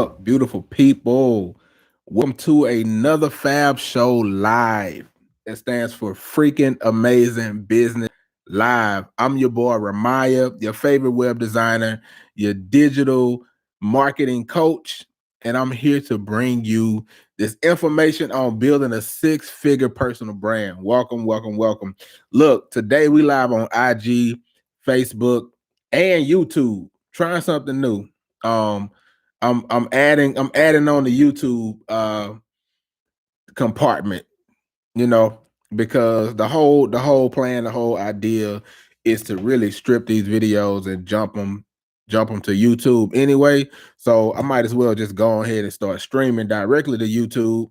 up, beautiful people? Welcome to another Fab Show Live. It stands for Freaking Amazing Business Live. I'm your boy Ramaya, your favorite web designer, your digital marketing coach, and I'm here to bring you this information on building a six-figure personal brand. Welcome, welcome, welcome. Look, today we live on IG, Facebook, and YouTube. Trying something new. Um, I'm adding on the YouTube compartment, you know, because the whole plan, the whole idea is to really strip these videos and jump them to YouTube anyway. So I might as well just go ahead and start streaming directly to YouTube.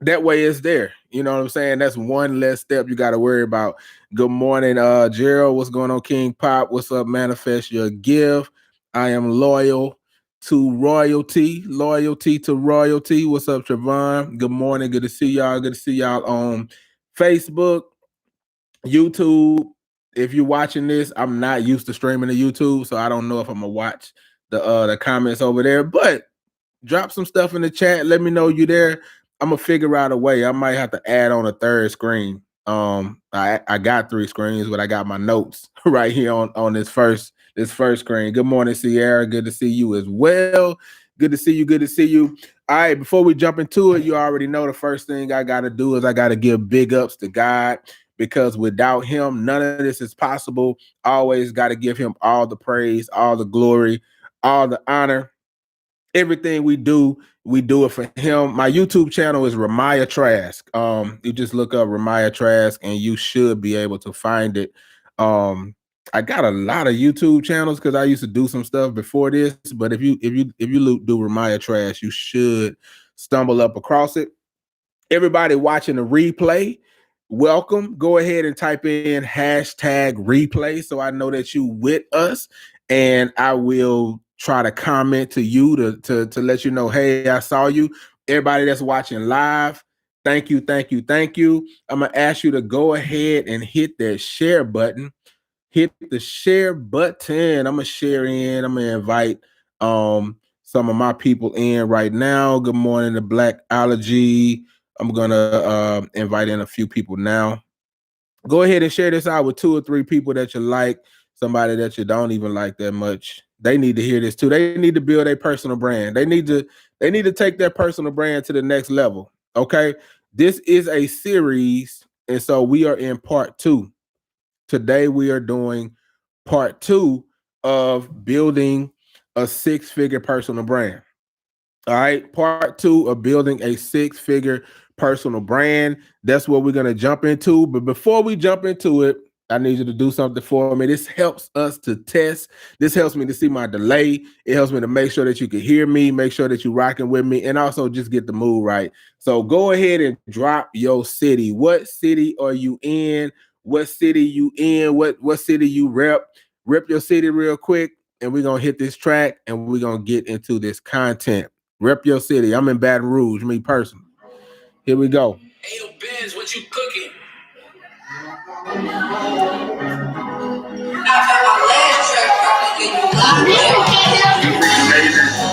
That way it's there. You know what I'm saying? That's one less step you got to worry about. Good morning, Gerald. What's going on, King Pop? What's up? Manifest your gift. I am loyal to royalty. Loyalty to royalty. What's up, Trevon? Good morning. Good to see y'all. Good to see y'all on Facebook, YouTube. If you're watching this, I'm not used to streaming to YouTube, so I don't know if I'm gonna watch the comments over there. But drop some stuff in the chat. Let me know you there. I'm gonna figure out a way. I might have to add on a third screen. I got three screens, but I got my notes right here on this first screen. Good morning, Sierra. Good to see you as well. Good to see you. Good to see you. All right, before we jump into it, you already know the first thing I got to do is I got to give big ups to God, because without him, none of this is possible. Always got to give him all the praise, all the glory, all the honor. Everything we do it for him. My YouTube channel is Ramaya Trask. You just look up Ramaya Trask and you should be able to find it. I got a lot of YouTube channels because I used to do some stuff before this, but if you do Ramaya Trask, you should stumble up across it. Everybody watching the replay, welcome. Go ahead and type in #replay so I know that you with us, and I will try to comment to you to let you know, hey, I saw you. Everybody that's watching live, thank you. I'm gonna ask you to go ahead and hit that share button. Hit the share button. I'm gonna share in. I'm gonna invite some of my people in right now. Good morning to Black Allergy. I'm gonna invite in a few people now. Go ahead and share this out with 2 or 3 people that you like, somebody that you don't even like that much. They need to hear this too. They need to build a personal brand. They need to take their personal brand to the next level. Okay. This is a series, and so we are in part 2. Today we are doing part 2 of building a 6-figure personal brand. All right, part 2 of building a 6-figure personal brand. That's what we're going to jump into. But before we jump into it, I need you to do something for me. This helps us to test. This helps me to see my delay. It helps me to make sure that you can hear me, make sure that you're rocking with me, and also just get the mood right. So go ahead and drop your city. What city are you in? What city you in? What city you rep? Rep your city real quick, and we're going to hit this track, and we're going to get into this content. Rep your city. I'm in Baton Rouge, me personally. Here we go. Hey, yo, Benz, what you cooking?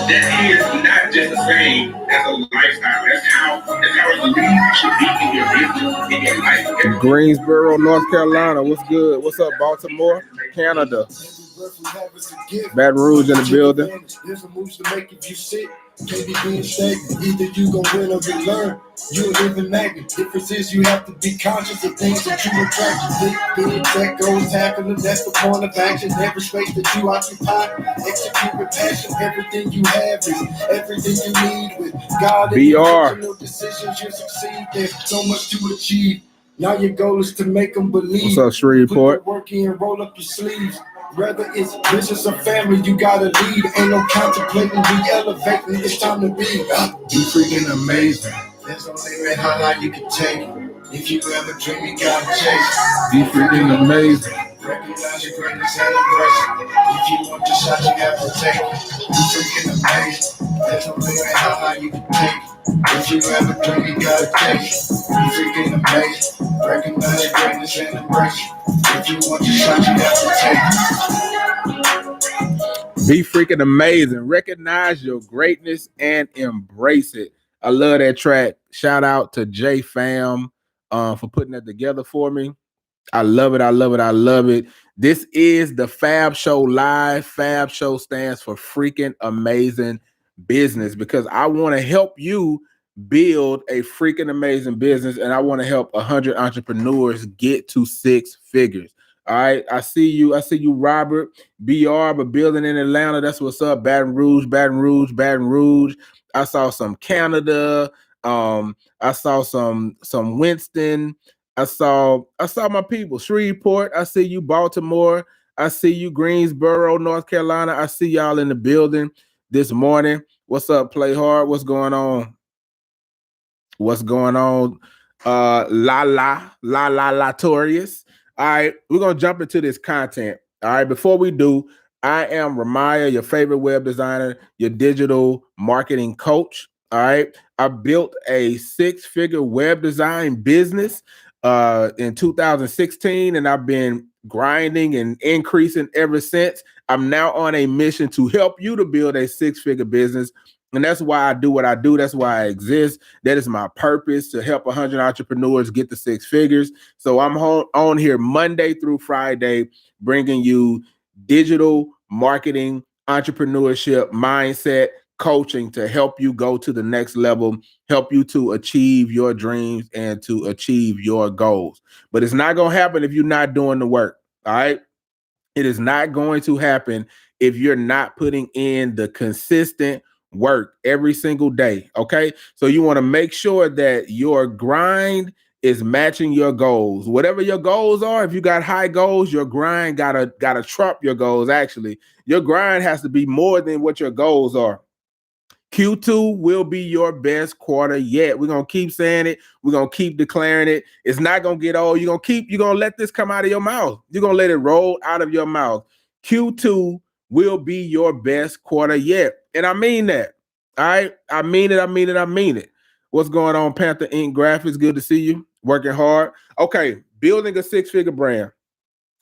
That is not just a saying, that's a lifestyle. That's how you should be in your business, in your life. Greensboro, North Carolina. What's good? What's up, Baltimore, Canada? Baton Rouge in the building. There's a moves to make if you sit. Can't be being stagnant. Either you gon' win or you learn. You a living magnet. Difference is you have to be conscious of things that you attract. Big that goes happening. That's the point of action. Every space that you occupy, execute with passion. Everything you have is everything you need. With God and your decisions, you succeed. There's so much to achieve. Now your goal is to make them believe. What's up, Shreveport? Put the work in, roll up your sleeves. Whether it's business or family, you gotta lead. Ain't no contemplating, we elevating. It's time to be. You freaking amazing. There's no limit how high you can take it. If you ever dream, you gotta chase. You freaking amazing. Recognize your greatness and embrace it. If you want your shot, you have to take it. You freaking amazing. There's no limit how high you can take it. If you ever dream, you gotta chase. You freaking amazing. Recognize your greatness and embrace it. If you want your shot, you have to take it. Be freaking amazing. Recognize your greatness and embrace it. I love that track. Shout out to J Fam for putting that together for me. I love it. I love it. I love it. This is the Fab Show Live. Fab Show stands for freaking amazing business because I want to help you build a freaking amazing business and I want to help 100 entrepreneurs get to six figures. All right. I see you. I see you, Robert. BR, but building in Atlanta. That's what's up. Baton Rouge, Baton Rouge, Baton Rouge. I saw some Canada. I saw some Winston. I saw my people, Shreveport. I see you, Baltimore. I see you, Greensboro, North Carolina. I see y'all in the building this morning. What's up, Play Hard? What's going on? What's going on? Latorious. All right, we're gonna jump into this content. All right, before we do, I am Ramaya, your favorite web designer, your digital marketing coach. All right, I built a six-figure web design business in 2016, and I've been grinding and increasing ever since. I'm now on a mission to help you to build a six-figure business. And that's why I do what I do. That's why I exist. That is my purpose, to help 100 entrepreneurs get to six figures. So I'm on here Monday through Friday, bringing you digital marketing, entrepreneurship, mindset, coaching to help you go to the next level, help you to achieve your dreams and to achieve your goals. But it's not going to happen if you're not doing the work. All right. It is not going to happen if you're not putting in the consistent work every single day. Okay. So you want to make sure that your grind is matching your goals. Whatever your goals are, if you got high goals, your grind gotta trump your goals. Actually, your grind has to be more than what your goals are. Q2 will be your best quarter yet. We're gonna keep saying it. We're gonna keep declaring it. It's not gonna get old. You're gonna let this come out of your mouth. You're gonna let it roll out of your mouth. Q2 will be your best quarter yet. And I mean that. All right. I mean it. I mean it. I mean it. What's going on, Panther Inc. Graphics? Good to see you. Working hard. Okay. Building a six-figure brand.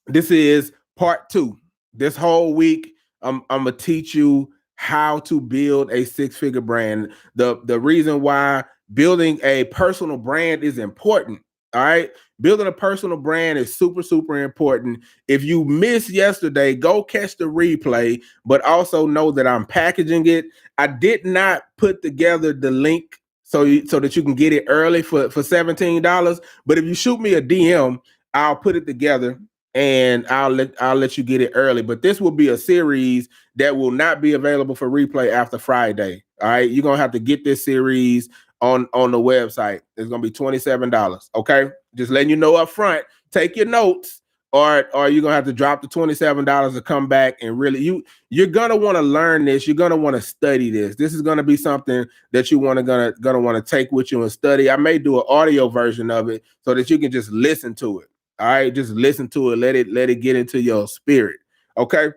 This is part 2. This whole week, I'm gonna teach you how to build a six-figure brand. The reason why building a personal brand is important. All right. Building a personal brand is super, super important. If you missed yesterday, go catch the replay, but also know that I'm packaging it. I did not put together the link so that you can get it early for $17. But if you shoot me a DM, I'll put it together and I'll let you get it early. But this will be a series that will not be available for replay after Friday. All right. You're gonna have to get this series on the website. It's gonna be $27. Okay. Just letting you know up front. Take your notes, or you're gonna have to drop the $27 to come back and really you're gonna want to learn this. You're gonna want to study this. This is gonna be something that you gonna want to take with you and study. I may do an audio version of it so that you can just listen to it. All right, just listen to it. Let it get into your spirit. Okay.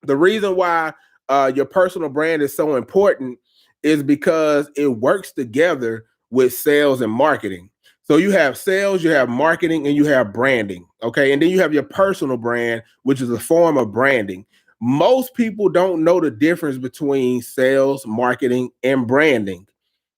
The reason why your personal brand is so important is because it works together with sales and marketing. So you have sales, you have marketing, and you have branding. Okay. And then you have your personal brand, which is a form of branding. Most people don't know the difference between sales, marketing, and branding.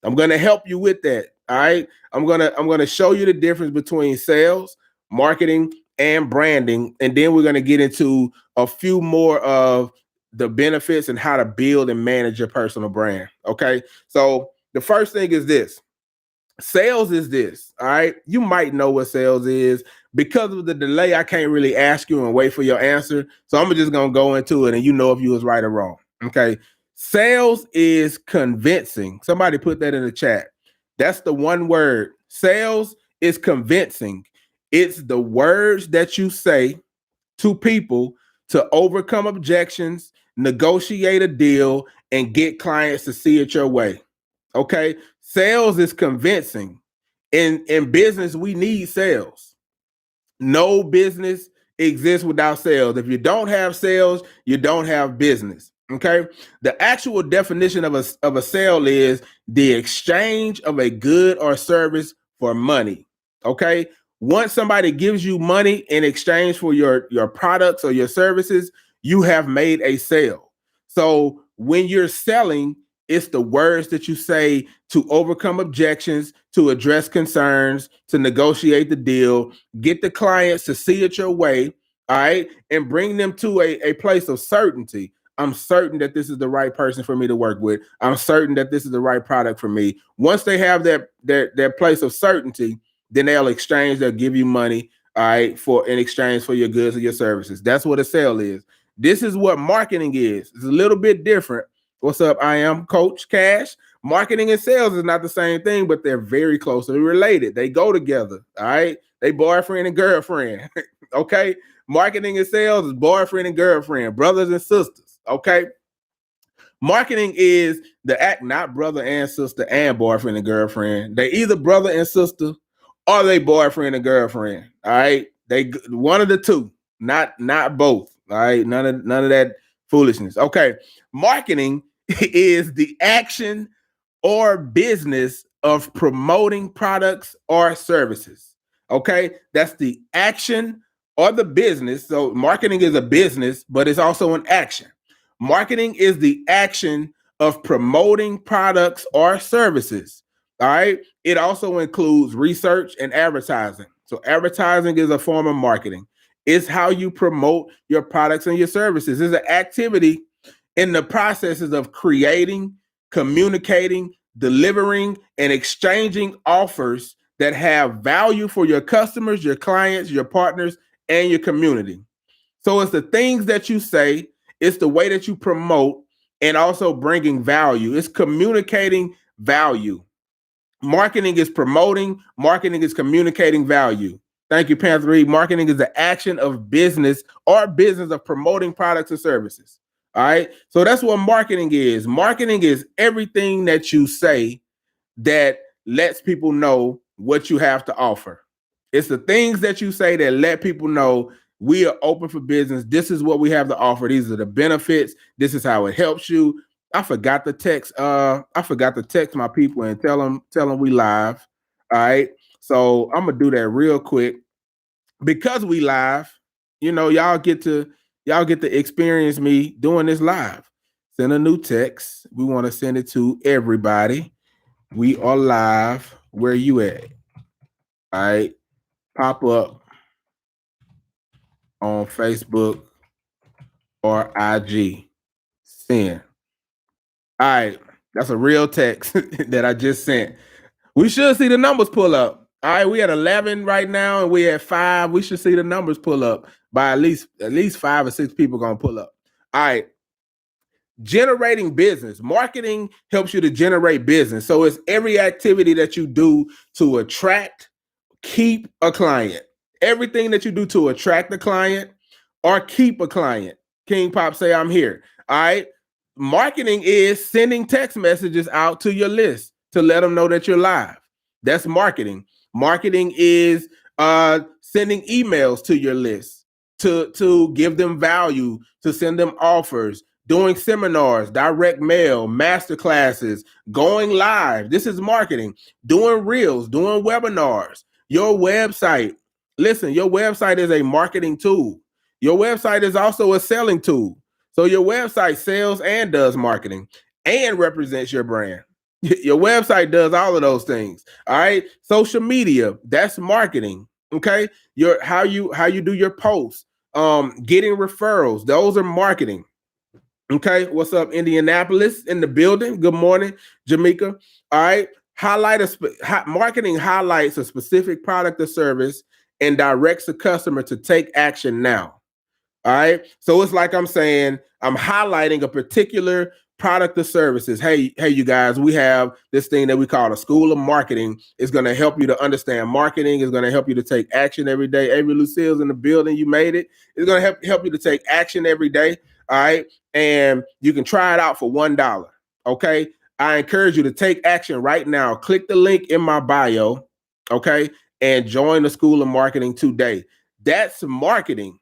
I'm going to help you with that. All right. I'm going to show you the difference between sales, marketing, and branding. And then we're going to get into a few more of the benefits and how to build and manage your personal brand. Okay. So the first thing is this. Sales is this. All right. You might know what sales is. Because of the delay, I can't really ask you and wait for your answer. So I'm just going to go into it and you know if you was right or wrong. Okay. Sales is convincing. Somebody put that in the chat. That's the one word. Sales is convincing. It's the words that you say to people to overcome objections, negotiate a deal, and get clients to see it your way. Okay. Sales is convincing. In business, we need sales. No business exists without sales. If you don't have sales, you don't have business. Okay. The actual definition of a sale is the exchange of a good or service for money. Okay. Once somebody gives you money in exchange for your products or your services, you have made a sale. So when you're selling, it's the words that you say to overcome objections, to address concerns, to negotiate the deal, get the clients to see it your way, all right, and bring them to a place of certainty. I'm certain that this is the right person for me to work with. I'm certain that this is the right product for me. Once they have that place of certainty, then they'll exchange, they'll give you money, all right, for in exchange for your goods or your services. That's what a sale is. This is what marketing is. It's a little bit different. What's up? I am Coach Cash. Marketing and sales is not the same thing, but they're very closely related. They go together. All right. They boyfriend and girlfriend. Okay. Marketing and sales is boyfriend and girlfriend, brothers and sisters. Okay. Marketing is the act, not brother and sister and boyfriend and girlfriend. They either brother and sister or they boyfriend and girlfriend. All right. They one of the two, not both. All right. None of that foolishness. Okay. Marketing is the action or business of promoting products or services. Okay. That's the action or the business. So marketing is a business, but it's also an action. Marketing is the action of promoting products or services. All right. It also includes research and advertising. So advertising is a form of marketing. It's how you promote your products and your services. It's an activity in the processes of creating, communicating, delivering, and exchanging offers that have value for your customers, your clients, your partners, and your community. So it's the things that you say, it's the way that you promote, and also bringing value. It's communicating value. Marketing is promoting, marketing is communicating value. Thank you, Panther Reed. Marketing is the action of business or business of promoting products and services. All right. So that's what marketing is. Marketing is everything that you say that lets people know what you have to offer. It's the things that you say that let people know we are open for business. This is what we have to offer. These are the benefits. This is how it helps you. I forgot to text. I forgot to text my people and tell them we live. All right. So I'm gonna do that real quick because we live. You know, y'all get to experience me doing this live. Send a new text. We want to send it to everybody. We are live. Where you at? All right. Pop up on Facebook or IG. Send. All right. That's a real text that I just sent. We should see the numbers pull up. All right, we at 11 right now, and we at 5. We should see the numbers pull up by at least 5 or 6 people gonna pull up. All right. Generating business. Marketing helps you to generate business. So it's every activity that you do to attract, keep a client. Everything that you do to attract a client or keep a client. King Pop say I'm here. All right. Marketing is sending text messages out to your list to let them know that you're live. That's marketing. Marketing is sending emails to your list to give them value, to send them offers, doing seminars, direct mail, master classes, going live. This is marketing. Doing reels, doing webinars. Your website. Listen, your website is a marketing tool. Your website is also a selling tool. So your website sells and does marketing and represents your brand. Your website does all of those things. All right. Social media, that's marketing. Okay. Your how you do your posts, getting referrals, those are marketing. Okay. What's up, Indianapolis in the building? Good morning, Jamaica. All right. Marketing highlights a specific product or service and directs the customer to take action now. All right. So it's like I'm saying, I'm highlighting a particular product or services. Hey, you guys, we have this thing that we call a school of marketing. It's going to help you to understand marketing. It's going to help you to take action every day. Avery Lucille's in the building. You made it. It's going to help you to take action every day. All right. And you can try it out for $1. Okay. I encourage you to take action right now. Click the link in my bio. Okay. And join the School of Marketing today. That's marketing.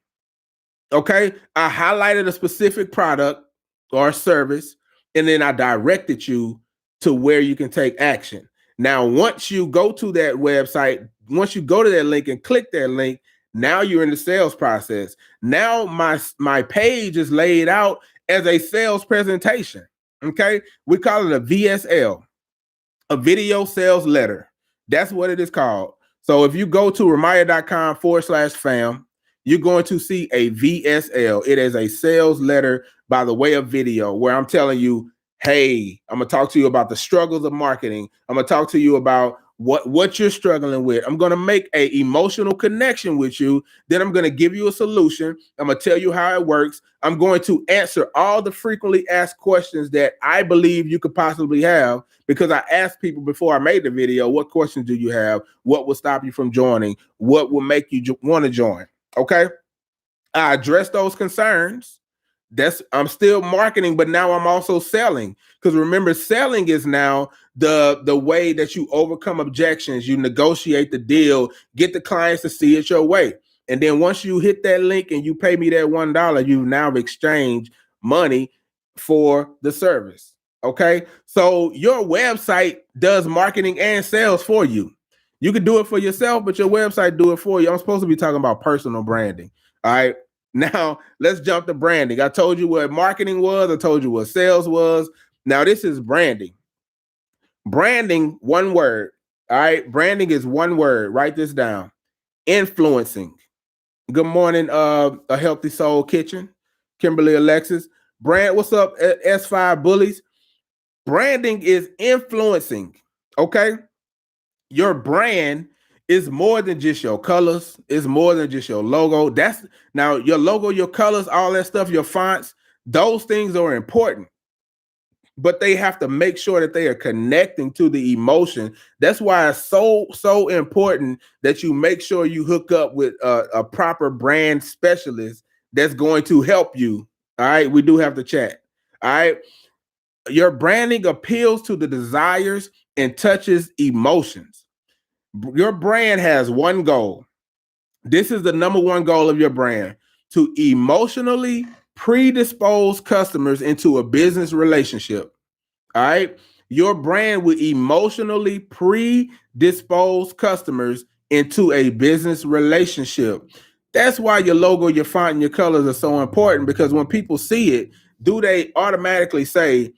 Okay, I highlighted a specific product or service, and then I directed you to where you can take action. Now, once you go to that website, once you go to that link and click that link, now you're in the sales process. Now my page is laid out as a sales presentation. Okay, we call it a VSL, a video sales letter. That's what it is called. So if you go to Remaya.com/fam, you're going to see a VSL. It is a sales letter by the way of video where I'm telling you, hey, I'm gonna talk to you about the struggles of marketing. I'm gonna talk to you about what you're struggling with. I'm gonna make a emotional connection with you. Then I'm gonna give you a solution. I'm gonna tell you how it works. I'm going to answer all the frequently asked questions that I believe you could possibly have, because I asked people before I made the video, what questions do you have? What will stop you from joining? What will make you want to join? Okay. I address those concerns. I'm still marketing, but now I'm also selling. Because remember, selling is now the way that you overcome objections. You negotiate the deal, get the clients to see it your way. And then once you hit that link and you pay me that $1, you've now exchanged money for the service. Okay. So your website does marketing and sales for you. You can do it for yourself, but your website do it for you. I'm supposed to be talking about personal branding. All right. Now let's jump to branding. I told you what marketing was. I told you what sales was. Now this is branding. Branding, one word. All right. Branding is one word. Write this down. Influencing. Good morning, A Healthy Soul Kitchen. Kimberly Alexis. Brand, what's up, S5 Bullies? Branding is influencing. Okay. Your brand is more than just your colors. It's more than just your logo. That's now your logo, your colors, all that stuff, your fonts, those things are important. But they have to make sure that they are connecting to the emotion. That's why it's so important that you make sure you hook up with a proper brand specialist that's going to help you. All right. We do have the chat. All right. Your branding appeals to the desires and touches emotions. Your brand has one goal. This is the number one goal of your brand: to emotionally predispose customers into a business relationship. All right. Your brand will emotionally predispose customers into a business relationship. That's why your logo, your font, and your colors are so important, because when people see it, do they automatically say,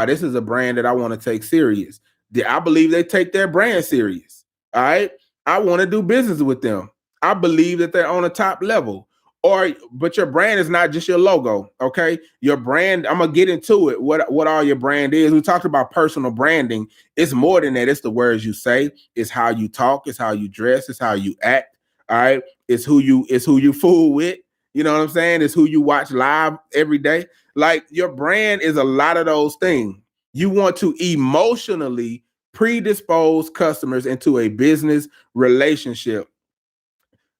this is a brand that I want to take serious? I believe they take their brand serious. All right. I want to do business with them. I believe that they're on a top level. But your brand is not just your logo. Okay. Your brand, I'm gonna get into it. What all your brand is. We talked about personal branding. It's more than that. It's the words you say, it's how you talk, it's how you dress, it's how you act. All right. It's who you fool with. You know what I'm saying? It's who you watch live every day. Like, your brand is a lot of those things. You want to emotionally predispose customers into a business relationship.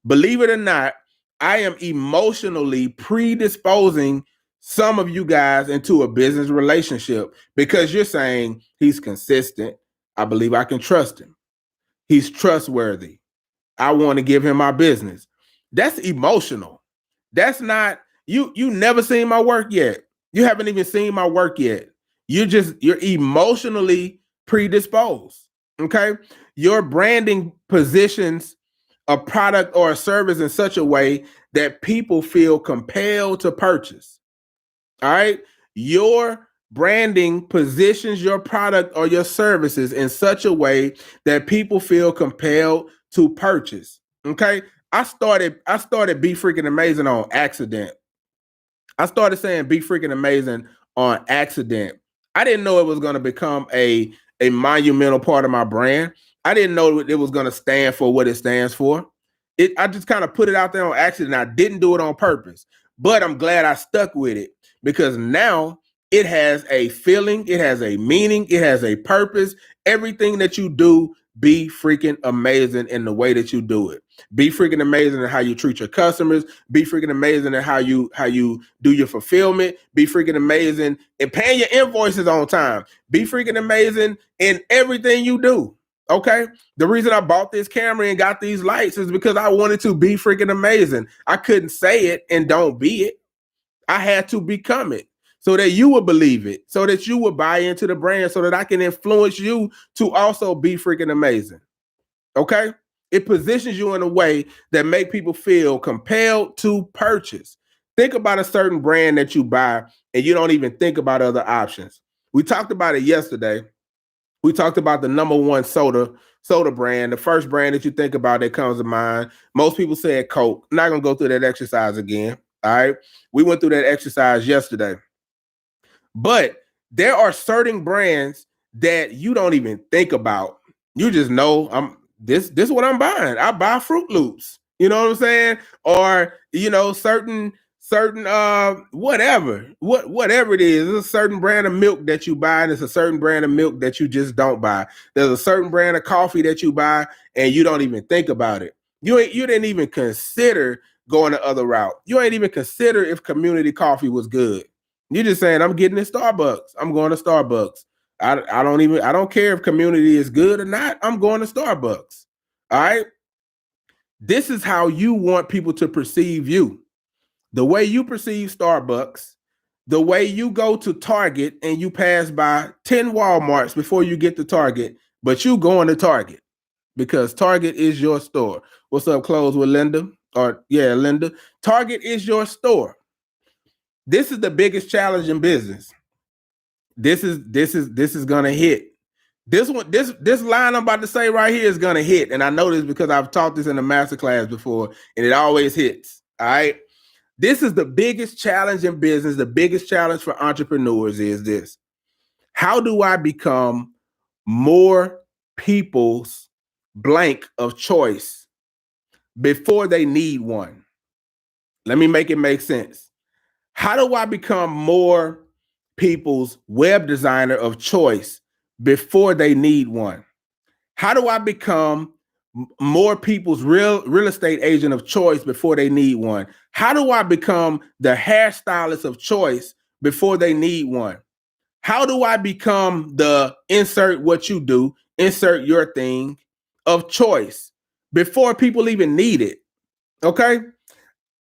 Believe it or not, I am emotionally predisposing some of you guys into a business relationship, because you're saying he's consistent. I believe I can trust him. He's trustworthy. I want to give him my business. That's emotional. That's not you. You never seen my work yet. You haven't even seen my work yet. You're emotionally predisposed. Okay. Your branding positions a product or a service in such a way that people feel compelled to purchase. All right. Your branding positions your product or your services in such a way that people feel compelled to purchase. Okay. I started Be Freaking Amazing on accident. I started saying Be Freaking Amazing on accident. I didn't know it was going to become a monumental part of my brand. I didn't know it was going to stand for what it stands for. I just kind of put it out there on accident. I didn't do it on purpose, but I'm glad I stuck with it, because now it has a feeling, it has a meaning, it has a purpose. Everything that you do, be freaking amazing in the way that you do it. Be freaking amazing in how you treat your customers. Be freaking amazing in how you do your fulfillment. Be freaking amazing in paying your invoices on time. Be freaking amazing in everything you do. Okay. The reason I bought this camera and got these lights is because I wanted to be freaking amazing. I couldn't say it and don't be it. I had to become it so that you would believe it, so that you would buy into the brand, so that I can influence you to also be freaking amazing. Okay. It positions you in a way that make people feel compelled to purchase. Think about a certain brand that you buy and you don't even think about other options. We talked about it yesterday. We talked about the number one soda brand, the first brand that you think about that comes to mind. Most people said Coke. I'm not gonna go through that exercise again. All right. We went through that exercise yesterday. But there are certain brands that you don't even think about. You just know this is what I'm buying. I buy Fruit Loops. You know what I'm saying? Or certain whatever it is. There's a certain brand of milk that you buy, and it's a certain brand of milk that you just don't buy. There's a certain brand of coffee that you buy and you don't even think about it. You didn't even consider going the other route. You ain't even consider if community coffee was good. You're just saying, I'm getting in Starbucks. I'm going to Starbucks. I don't care if community is good or not. I'm going to Starbucks. All right. This is how you want people to perceive you. The way you perceive Starbucks, the way you go to Target and you pass by 10 Walmarts before you get to Target, but you going to Target because Target is your store. What's up, Close with Linda? Linda. Target is your store. This is the biggest challenge in business. This is gonna hit. This line I'm about to say right here is gonna hit, and I know this because I've taught this in a masterclass before, and it always hits. All right. This is the biggest challenge in business. The biggest challenge for entrepreneurs is this: how do I become more people's blank of choice before they need one? Let me make it make sense. How do I become more people's web designer of choice before they need one? How do I become more people's real estate agent of choice before they need one? How do I become the hairstylist of choice before they need one? How do I become the insert what you do, insert your thing of choice before people even need it? Okay.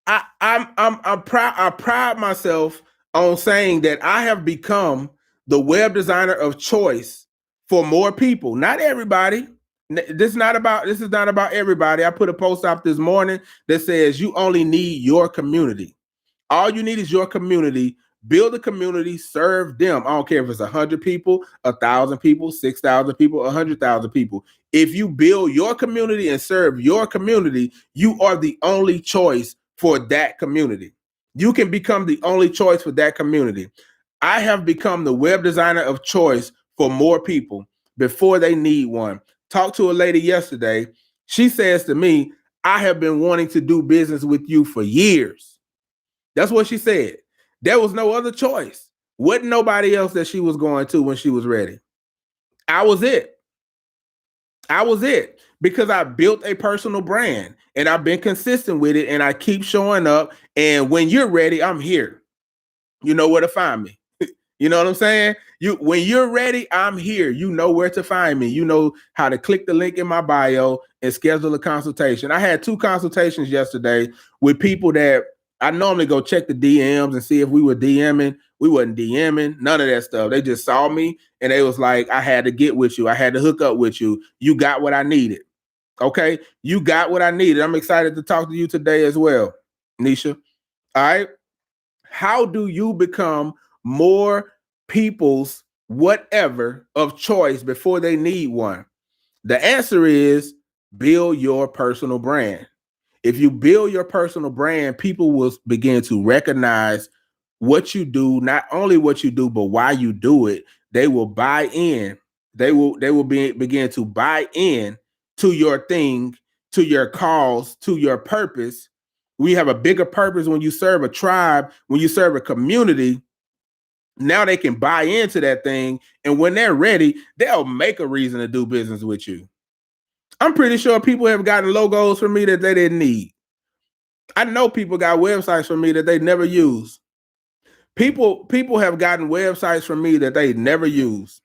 I'm proud. I pride myself on saying that I have become the web designer of choice for more people. Not everybody. This is not about everybody. I put a post out this morning that says you only need your community. All you need is your community. Build a community, serve them. I don't care if it's 100 people, 1,000 people, 6,000 people, 100,000 people. If you build your community and serve your community, you are the only choice for that community. You can become the only choice for that community. I have become the web designer of choice for more people before they need one. Talked to a lady yesterday. She says to me, I have been wanting to do business with you for years. That's what she said. There was no other choice. Wasn't nobody else that she was going to when she was ready. I was it. Because I built a personal brand and I've been consistent with it and I keep showing up. And when you're ready, I'm here. You know where to find me. You know what I'm saying? When you're ready, I'm here. You know where to find me. You know how to click the link in my bio and schedule a consultation. I had 2 consultations yesterday with people that I normally go check the DMs and see if we were DMing. We wasn't DMing, none of that stuff. They just saw me and they was like, I had to get with you. I had to hook up with you. You got what I needed. Okay, you got what I needed. I'm excited to talk to you today as well, Nisha. All right. How do you become more people's whatever of choice before they need one? The answer is build your personal brand. If you build your personal brand, people will begin to recognize what you do, not only what you do, but why you do it. They will buy in. They will begin to buy in to your thing, to your cause, to your purpose. We have a bigger purpose when you serve a tribe, when you serve a community. Now they can buy into that thing. And when they're ready, they'll make a reason to do business with you. I'm pretty sure people have gotten logos from me that they didn't need. I know people got websites from me that they never use. People have gotten websites from me that they never use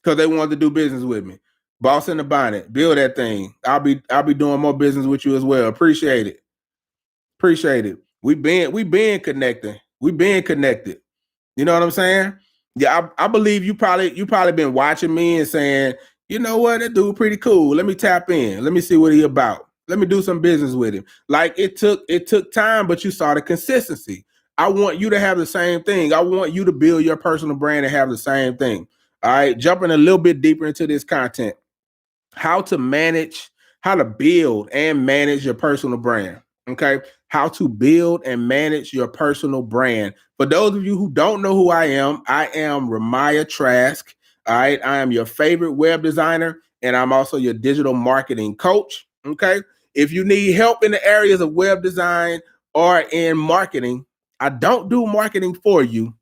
because they wanted to do business with me. Boss in the bonnet, build that thing. I'll be doing more business with you as well. Appreciate it. We been connecting. We been connected. You know what I'm saying? Yeah, I believe you probably been watching me and saying, you know what, that dude pretty cool. Let me tap in. Let me see what he about. Let me do some business with him. Like it took time, but you saw the consistency. I want you to have the same thing. I want you to build your personal brand and have the same thing. All right, jumping a little bit deeper into this content, how to build and manage your personal brand. Okay, how to build and manage your personal brand. For those of you who don't know who I am Remiah Trask. All right, I am your favorite web designer, and I'm also your digital marketing coach. Okay, if you need help in the areas of web design or in marketing, I don't do marketing for you.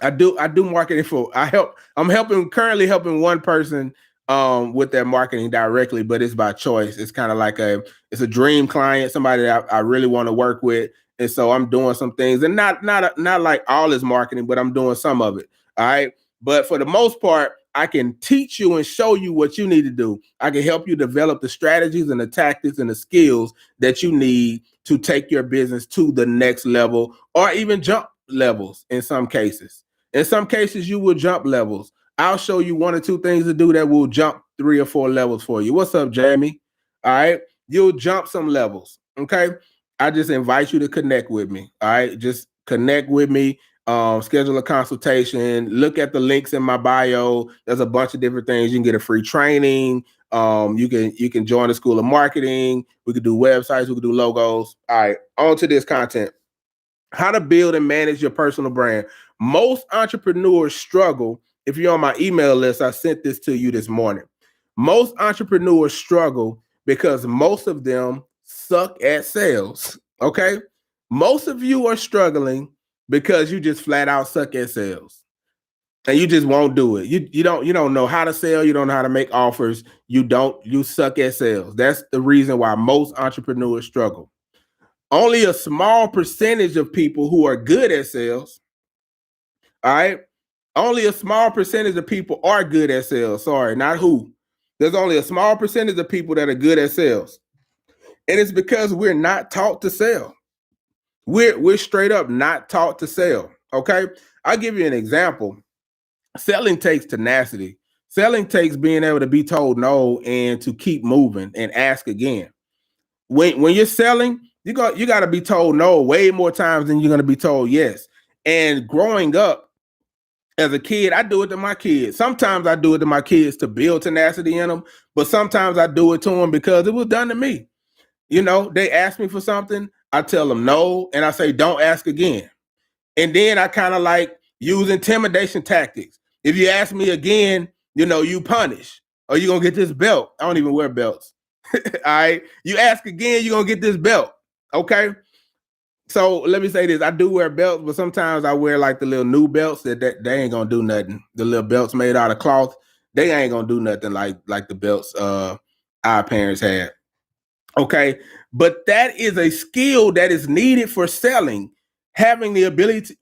I do marketing for I'm currently helping one person with their marketing directly, but it's by choice. It's kind of like it's a dream client, somebody that I really want to work with. And so I'm doing some things, and not like all this marketing, but I'm doing some of it. All right. But for the most part, I can teach you and show you what you need to do. I can help you develop the strategies and the tactics and the skills that you need to take your business to the next level, or even jump levels in some cases. In some cases, you will jump levels. I'll show you one or two things to do that will jump 3 or 4 levels for you. What's up, Jamie? All right. You'll jump some levels. Okay. I just invite you to connect with me. All right. Just connect with me. Schedule a consultation. Look at the links in my bio. There's a bunch of different things. You can get a free training. You can join the School of Marketing. We could do websites. We could do logos. All right. On to this content. How to build and manage your personal brand. Most entrepreneurs struggle. If you're on my email list, I sent this to you this morning. Most entrepreneurs struggle because most of them suck at sales. Okay. Most of you are struggling because you just flat out suck at sales. And you just won't do it. You don't know how to sell. You don't know how to make offers. You suck at sales. That's the reason why most entrepreneurs struggle. Only a small percentage of people who are good at sales. All right. Only a small percentage of people are good at sales. Sorry, not who. There's only a small percentage of people that are good at sales. And it's because we're not taught to sell. We're straight up not taught to sell. Okay. I'll give you an example. Selling takes tenacity. Selling takes being able to be told no and to keep moving and ask again. When you're selling, you got to be told no way more times than you're going to be told yes. And growing up as a kid, I do it to my kids. Sometimes I do it to my kids to build tenacity in them, but sometimes I do it to them because it was done to me. You know, they ask me for something, I tell them no, and I say, don't ask again. And then I kind of like use intimidation tactics. If you ask me again, you punish, or you're going to get this belt. I don't even wear belts. All right. You ask again, you're going to get this belt. Okay. So let me say this. I do wear belts, but sometimes I wear like the little new belts that they ain't going to do nothing. The little belts made out of cloth, they ain't going to do nothing like the belts our parents had. Okay. But that is a skill that is needed for selling. Having the ability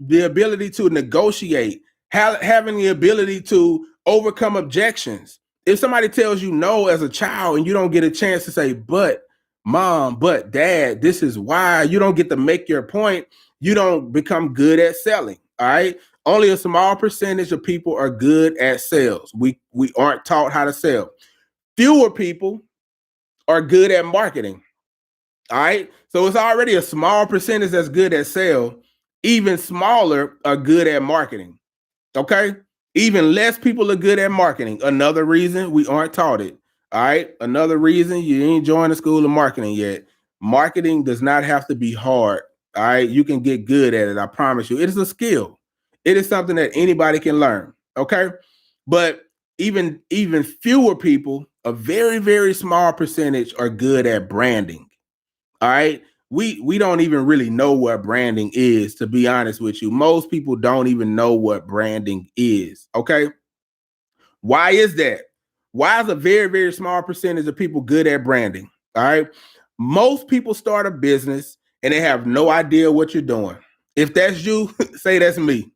to negotiate, having the ability to overcome objections. If somebody tells you no as a child and you don't get a chance to say, but mom, but dad, this is why, you don't get to make your point, you don't become good at selling. All right. Only a small percentage of people are good at sales. We aren't taught how to sell. Fewer people are good at marketing. All right. So it's already a small percentage that's good at sales. Even smaller are good at marketing. Okay. Even less people are good at marketing. Another reason we aren't taught it. All right. Another reason you ain't joined the School of Marketing yet. Marketing does not have to be hard. All right. You can get good at it. I promise you. It is a skill. It is something that anybody can learn. Okay. But even fewer people, a very, very small percentage, are good at branding. All right. We don't even really know what branding is, to be honest with you. Most people don't even know what branding is. Okay. Why is that? Why is a very, very small percentage of people good at branding? All right. Most people start a business and they have no idea what you're doing. If that's you, say that's me.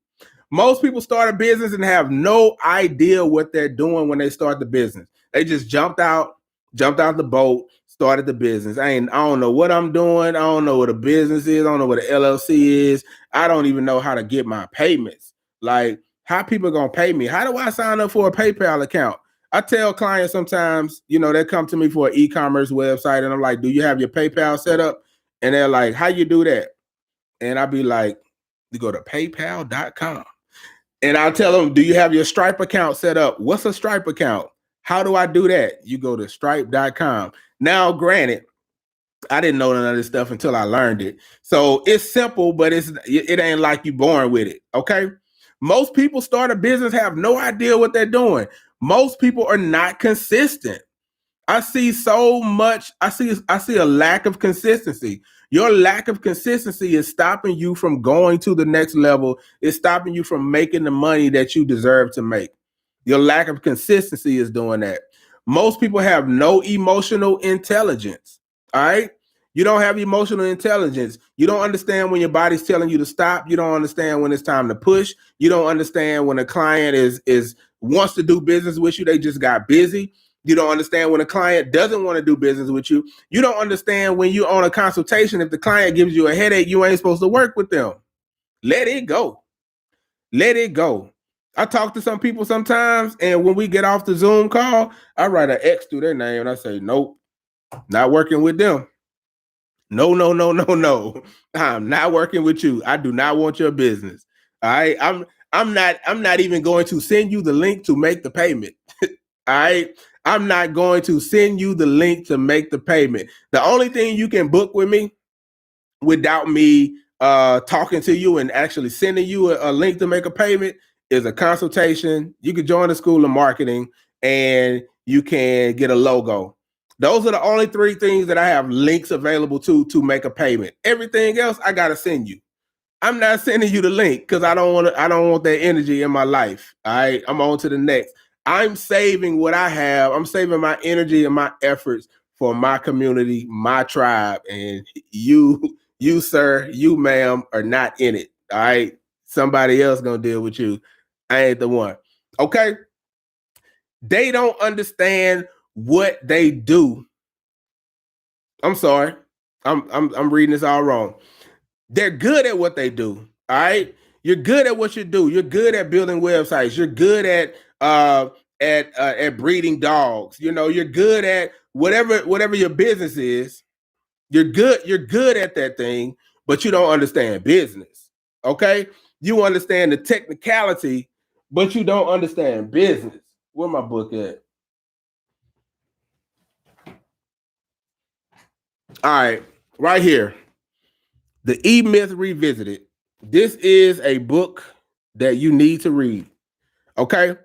Most people start a business and have no idea what they're doing when they start the business. They just jumped out the boat, started the business. I don't know what I'm doing. I don't know what a business is. I don't know what an LLC is. I don't even know how to get my payments. Like, how people gonna pay me? How do I sign up for a PayPal account? I tell clients sometimes, you know, they come to me for an e-commerce website and I'm like, do you have your PayPal set up? And they're like, how you do that? And I'll be like, you go to paypal.com. And I'll tell them, do you have your Stripe account set up? What's a Stripe account? How do I do that? You go to stripe.com. Now, granted, I didn't know none of this stuff until I learned it. So it's simple, but it ain't like you born with it. Okay. Most people start a business, have no idea what they're doing. Most people are not consistent. I see so much. I see a lack of consistency. Your lack of consistency is stopping you from going to the next level. It's stopping you from making the money that you deserve to make. Your lack of consistency is doing that. Most people have no emotional intelligence. All right. You don't have emotional intelligence. You don't understand when your body's telling you to stop. You don't understand when it's time to push. You don't understand when a client is wants to do business with you. They just got busy. You don't understand when a client doesn't want to do business with you. You don't understand when you're on a consultation. If the client gives you a headache, you ain't supposed to work with them. Let it go. Let it go. I talk to some people sometimes, and when we get off the Zoom call, I write an X through their name and I say, nope, not working with them. No. I'm not working with you. I do not want your business. All right. I'm not even going to send you the link to make the payment. All right. I'm not going to send you the link to make the payment. The only thing you can book with me without me talking to you and actually sending you a link to make a payment is a consultation. You can join the School of Marketing and you can get a logo. Those are the only 3 things that I have links available to make a payment. Everything else I got to send you. I'm not sending you the link because I don't want that energy in my life. All right. I'm on to the next. I'm saving what I have. I'm saving my energy and my efforts for my community, my tribe. And you, sir, you, ma'am, are not in it. All right. Somebody else gonna deal with you. I ain't the one. Okay. They don't understand what they do. I'm sorry. I'm reading this all wrong. They're good at what they do. All right. You're good at what you do. You're good at building websites. You're good at breeding dogs. You know, you're good at whatever your business is. You're good at that thing, but you don't understand business. Okay? You understand the technicality, but you don't understand business. Where my book at? All right, right here. The E-Myth Revisited. This is a book that you need to read. Okay? All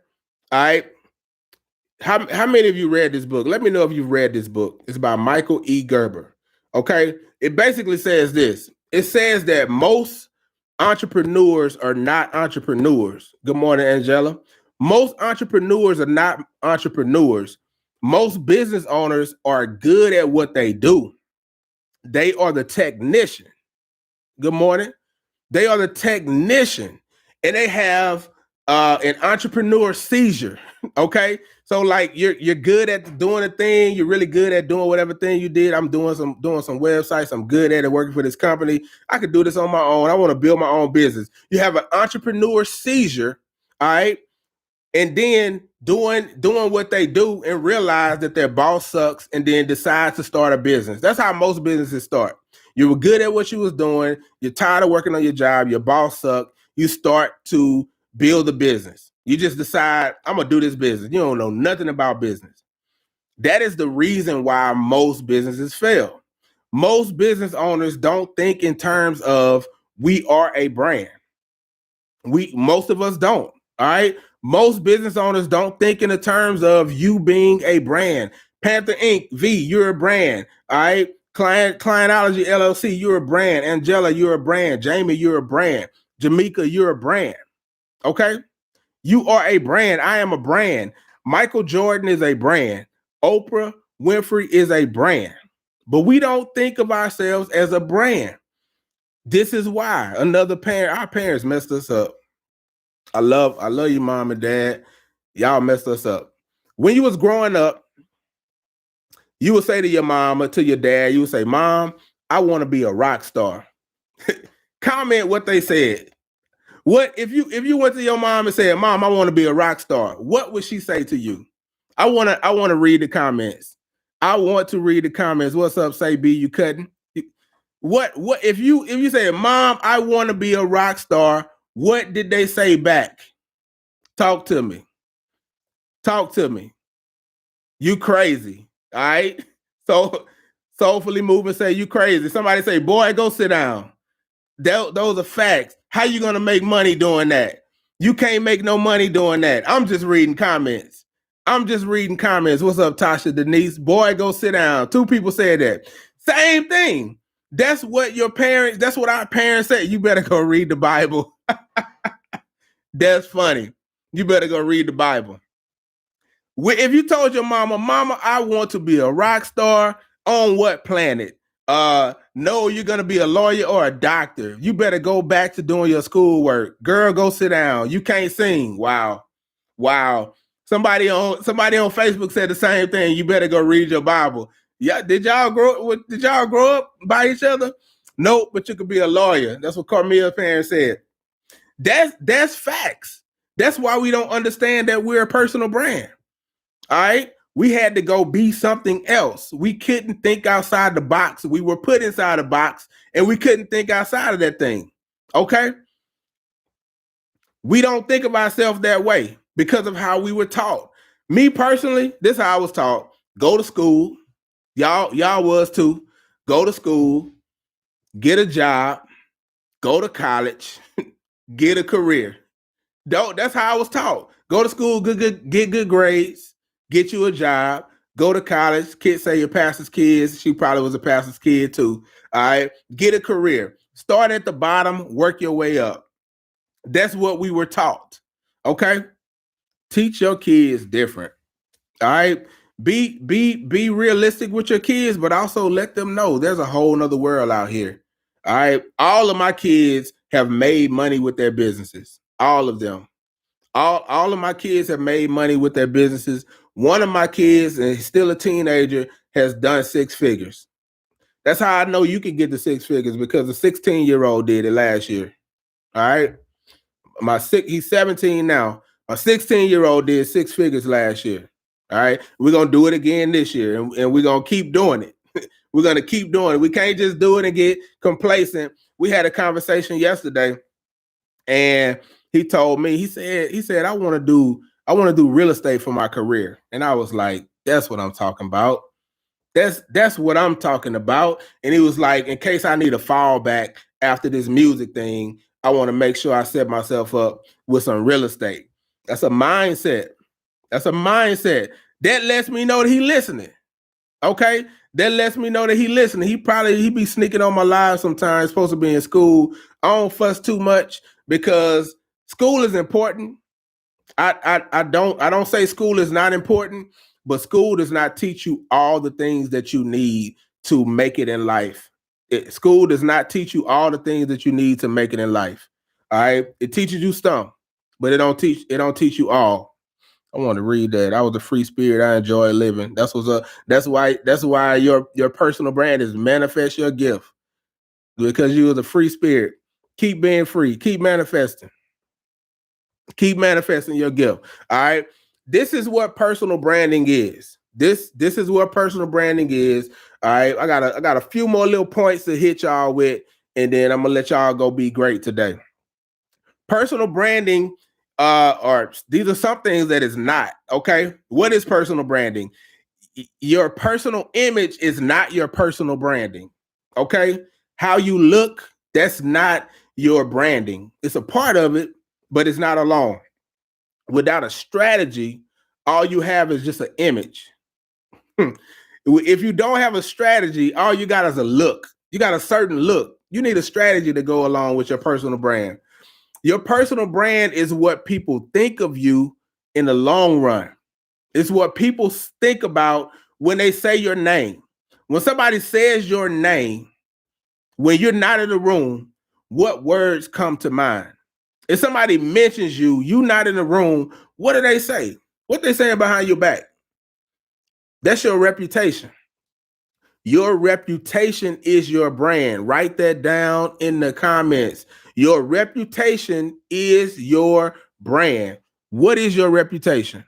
right. How many of you read this book? Let me know if you've read this book. It's by Michael E. Gerber. Okay? It basically says this. It says that most entrepreneurs are not entrepreneurs. Good morning, Angela. Most entrepreneurs are not entrepreneurs. Most business owners are good at what they do. They are the technician. Good morning. They are the technician, and they have an entrepreneur seizure. Okay, so like you're good at doing a thing. You're really good at doing whatever thing you did. I'm doing some websites. I'm good at it, working for this company. I could do this on my own. I want to build my own business. You have an entrepreneur seizure. All right. And then doing what they do and realize that their boss sucks and then decide to start a business. That's how most businesses start. You were good at what you was doing. You're tired of working on your job. Your boss sucked. You start to build a business. You just decide, I'm going to do this business. You don't know nothing about business. That is the reason why most businesses fail. Most business owners don't think in terms of we are a brand. Most of us don't. All right. Most business owners don't think in the terms of you being a brand. Panther Inc. V, you're a brand. All right. Clientology LLC, you're a brand. Angela, you're a brand. Jamie, you're a brand. Jamaica, you're a brand. Okay. You are a brand. I am a brand. Michael Jordan is a brand. Oprah Winfrey is a brand. But we don't think of ourselves as a brand. This is why our parents messed us up. I love you, mom and dad. Y'all messed us up. When you was growing up, you would say to your mom or to your dad, you would say, Mom, I want to be a rock star. Comment what they said. What if you went to your mom and said, Mom, I want to be a rock star? What would she say to you? I wanna read the comments. I want to read the comments. What's up, say B? You cutting? What if you say, Mom, I want to be a rock star? What did they say back? Talk to me. Talk to me. You crazy. All right. So soulfully moving say you crazy. Somebody say, boy, go sit down. Those are facts. How you gonna make money doing that? You can't make no money doing that. I'm just reading comments. What's up, Tasha Denise? Boy, go sit down. 2 people said that. Same thing. That's what our parents said. You better go read the Bible. That's funny. You better go read the Bible. If you told your mama, I want to be a rock star, on what planet? No, you're gonna be a lawyer or a doctor. You better go back to doing your schoolwork. Girl, go sit down. You can't sing. Wow. Somebody on Facebook said the same thing. You better go read your Bible. Yeah, did y'all grow up by each other? Nope, but you could be a lawyer. That's what Carmilla's parents said. That's facts. That's why we don't understand that we're a personal brand. All right. We had to go be something else. We couldn't think outside the box. We were put inside a box and we couldn't think outside of that thing. Okay. We don't think of ourselves that way because of how we were taught. Me personally, this is how I was taught. Go to school. Y'all was too. Go to school, get a job, go to college, get a career. That's how I was taught. Go to school, get good grades, get you a job, go to college. Kids say your pastor's kids. She probably was a pastor's kid too. All right. Get a career. Start at the bottom, work your way up. That's what we were taught. Okay. Teach your kids different. All right. Be realistic with your kids, but also let them know there's a whole nother world out here. All right. All of my kids have made money with their businesses. All of them. All of my kids have made money with their businesses. One of my kids, and he's still a teenager, has done 6 figures. That's how I know you can get to 6 figures, because a 16-year-old did it last year. All right. He's 17 now. A 16-year-old did 6 figures last year. All right. We're going to do it again this year, and we're going to keep doing it. We're going to keep doing it. We can't just do it and get complacent. We had a conversation yesterday, and he told me, he said, I want to do real estate for my career. And I was like, that's what I'm talking about. That's what I'm talking about. And he was like, in case I need a fallback after this music thing, I want to make sure I set myself up with some real estate. That's a mindset. That lets me know that he listening. Okay. That lets me know that he listening. He be sneaking on my live sometimes, supposed to be in school. I don't fuss too much because school is important. I don't say school is not important, but school does not teach you all the things that you need to make it in life. School does not teach you all the things that you need to make it in life. All right. It teaches you some, but it don't teach you all. I want to read that. I was a free spirit. I enjoy living. That's why your personal brand is manifest your gift, because you was a free spirit. Keep being free. Keep manifesting. Keep manifesting your gift. All right. This is what personal branding is. This is what personal branding is. All right. I got a few more little points to hit y'all with, and then I'm gonna let y'all go be great today. Personal branding, or these are some things that is not. Okay. What is personal branding? Your personal image is not your personal branding. Okay. How you look, that's not your branding. It's a part of it, but it's not alone. Without a strategy, all you have is just an image. If you don't have a strategy, all you got is a look. You got a certain look. You need a strategy to go along with your personal brand. Your personal brand is what people think of you in the long run. It's what people think about when they say your name. When somebody says your name, when you're not in the room, what words come to mind? If somebody mentions you not in the room, what do they say? What they saying behind your back? That's your reputation. Your reputation is your brand. Write that down in the comments. Your reputation is your brand. What is your reputation?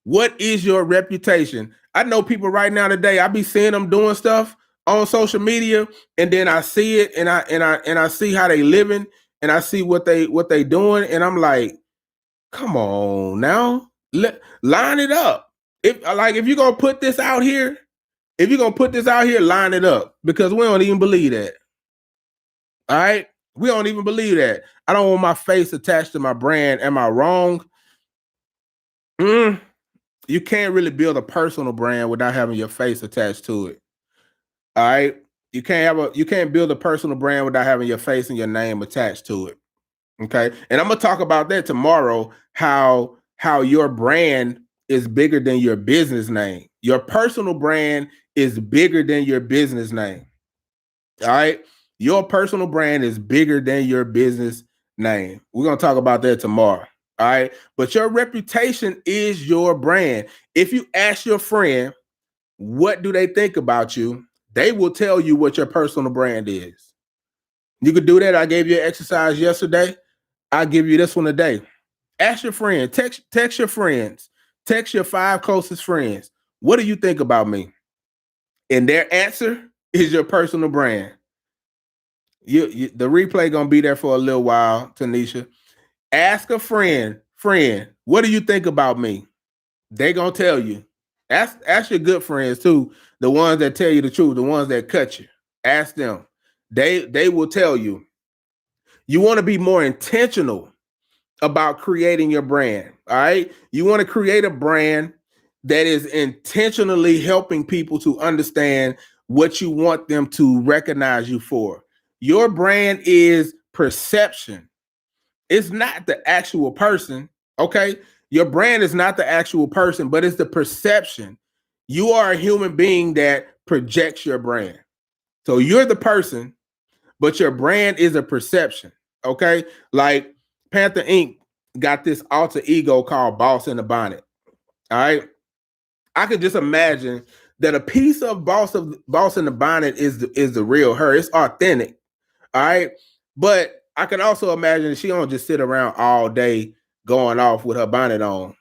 What is your reputation? I know people right now today, I be seeing them doing stuff on social media, and then I see it and I see how they living, and I see what they doing, and I'm like, come on now. Line it up. If you're gonna put this out here, line it up, because we don't even believe that. All right. We don't even believe that. I don't want my face attached to my brand. Am I wrong? You can't really build a personal brand without having your face attached to it. All right. You can't build a personal brand without having your face and your name attached to it. Okay. And I'm gonna talk about that tomorrow, how your brand is bigger than your business name. Your personal brand is bigger than your business name. All right. Your personal brand is bigger than your business name. We're going to talk about that tomorrow. All right. But your reputation is your brand. If you ask your friend, what do they think about you? They will tell you what your personal brand is. You could do that. I gave you an exercise yesterday. I'll give you this one today. Ask your friend, text your friends, text your 5 closest friends. What do you think about me? And their answer is your personal brand. The replay gonna be there for a little while, Tanisha. Ask a friend, what do you think about me? They gonna tell you. Ask your good friends too, the ones that tell you the truth, the ones that cut you. Ask them. They will tell you. You want to be more intentional about creating your brand. All right. You want to create a brand that is intentionally helping people to understand what you want them to recognize you for. Your brand is perception. It's not the actual person. Okay. Your brand is not the actual person, but it's the perception. You are a human being that projects your brand. So you're the person, but your brand is a perception. Okay. Like Panther Inc. got this alter ego called Boss in the Bonnet. All right. I could just imagine that a piece of Boss in the Bonnet is the real her. It's authentic. All right. But I can also imagine that she don't just sit around all day going off with her bonnet on.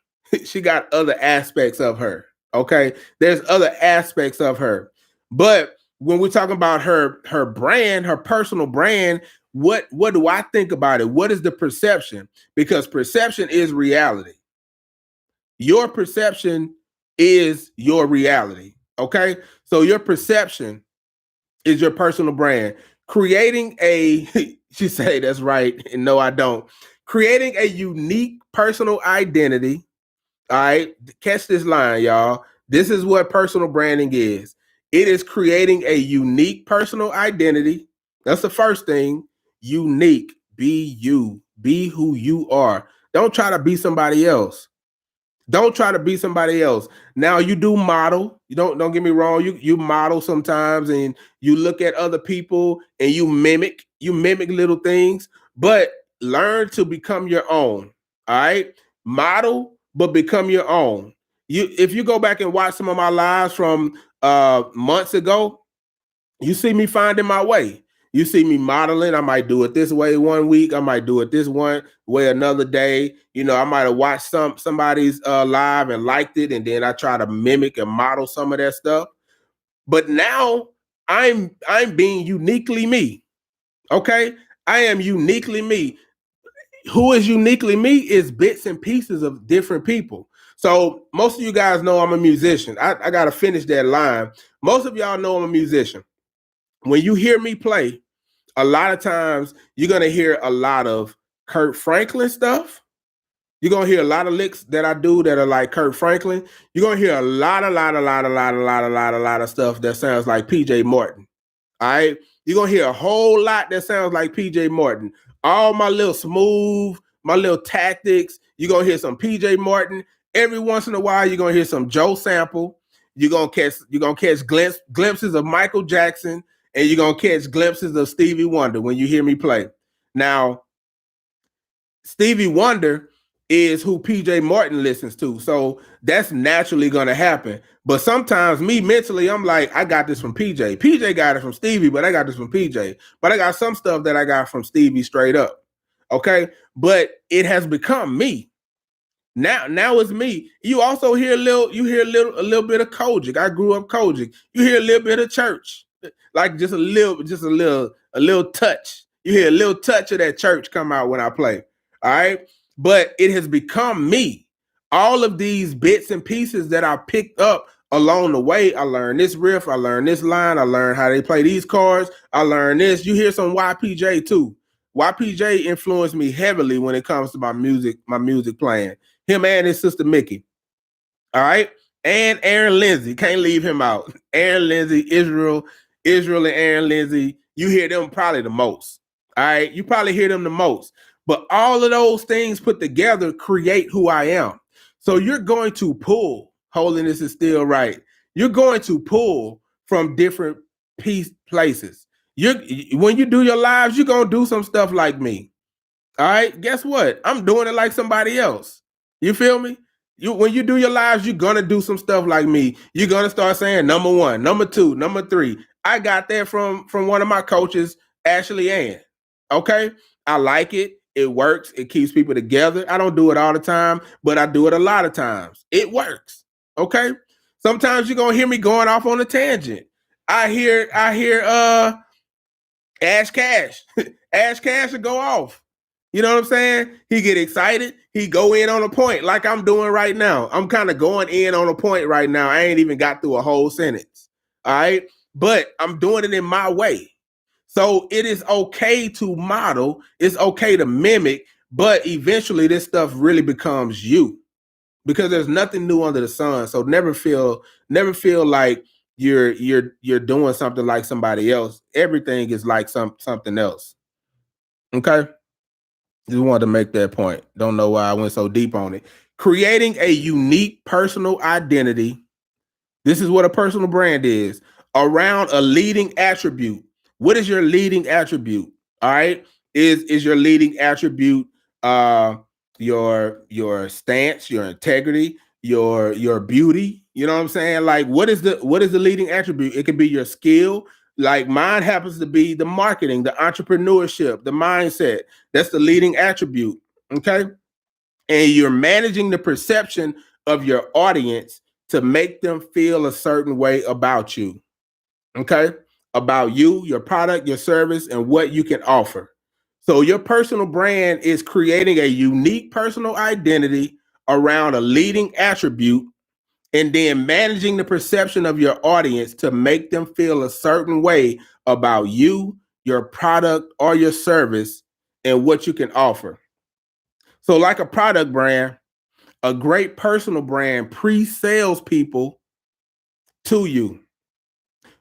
She got other aspects of her. Okay. There's other aspects of her. But when we're talking about her brand, her personal brand, what do I think about it? What is the perception? Because perception is reality. Your perception is your reality. Okay. So your perception is your personal brand. Creating a, she say that's right, and no, I don't. Creating a unique personal identity. All right, catch this line, y'all. This is what personal branding is. It is creating a unique personal identity. That's the first thing. Unique. Be you. Be who you are. Don't try to be somebody else. Don't try to be somebody else. Now you do model. You don't get me wrong. You model sometimes, and you look at other people and you mimic little things, but learn to become your own. All right. Model, but become your own. If you go back and watch some of my lives from months ago, you see me finding my way. You see me modeling. I might do it this way one week. I might do it this one way another day. You know, I might have watched somebody's live and liked it, and then I try to mimic and model some of that stuff. But now I'm being uniquely me. Okay, I am uniquely me. Who is uniquely me is bits and pieces of different people. So most of you guys know I'm a musician. I got to finish that line. Most of y'all know I'm a musician. When you hear me play, a lot of times you're going to hear a lot of Kirk Franklin stuff. You're going to hear a lot of licks that I do that are like Kirk Franklin. You're going to hear a lot of stuff that sounds like PJ Morton. All right. You're going to hear a whole lot that sounds like PJ Morton. All my little smooth, my little tactics. You're going to hear some PJ Morton. Every once in a while, you're going to hear some Joe Sample. You're going to catch glimpses of Michael Jackson. And you're going to catch glimpses of Stevie Wonder when you hear me play. Now, Stevie Wonder is who PJ Morton listens to. So that's naturally going to happen. But sometimes me mentally, I'm like, I got this from PJ. PJ got it from Stevie, but I got this from PJ. But I got some stuff that I got from Stevie straight up. Okay. But it has become me. Now it's me. You also hear a little bit of Kojic. I grew up Kojic. You hear a little bit of church, like just a little touch. You hear a little touch of that church come out when I play. All right, but it has become me. All of these bits and pieces that I picked up along the way. I learned this riff. I learned this line. I learned how they play these cards. I learned this. You hear some YPJ too. YPJ influenced me heavily when it comes to my music playing. Him and his sister Mickey. All right. And Aaron Lindsay. Can't leave him out. Aaron Lindsay, Israel and Aaron Lindsay. You hear them probably the most. All right. You probably hear them the most. But all of those things put together create who I am. So you're going to pull. Holiness is still right. You're going to pull from different places. When you do your lives, you're going to do some stuff like me. All right. Guess what? I'm doing it like somebody else. You feel me? When you do your lives, you're gonna do some stuff like me. You're gonna start saying number one, number two, number three. I got that from one of my coaches, Ashley Ann. Okay, I like it. It works. It keeps people together. I don't do it all the time, but I do it a lot of times. It works. Okay. Sometimes you're gonna hear me going off on a tangent. I hear Ash Cash. Ash Cash will go off. You know what I'm saying? He get excited. He go in on a point like I'm doing right now. I'm kind of going in on a point right now. I ain't even got through a whole sentence. All right. But I'm doing it in my way. So it is okay to model. It's okay to mimic. But eventually this stuff really becomes you because there's nothing new under the sun. So never feel like you're doing something like somebody else. Everything is like something else. Okay. Just wanted to make that point. Don't know why I went so deep on it. Creating a unique personal identity. This is what a personal brand is around a leading attribute. What is your leading attribute? All right. Is your leading attribute your stance, your integrity, your beauty? You know what I'm saying? Like what is the leading attribute? It could be your skill. Like mine happens to be the marketing, the entrepreneurship, the mindset. That's the leading attribute. Okay. And you're managing the perception of your audience to make them feel a certain way about you. Okay. About you, your product, your service, and what you can offer. So your personal brand is creating a unique personal identity around a leading attribute and then managing the perception of your audience to make them feel a certain way about you, your product, or your service, and what you can offer. So, like a product brand, a great personal brand pre-sales people to you.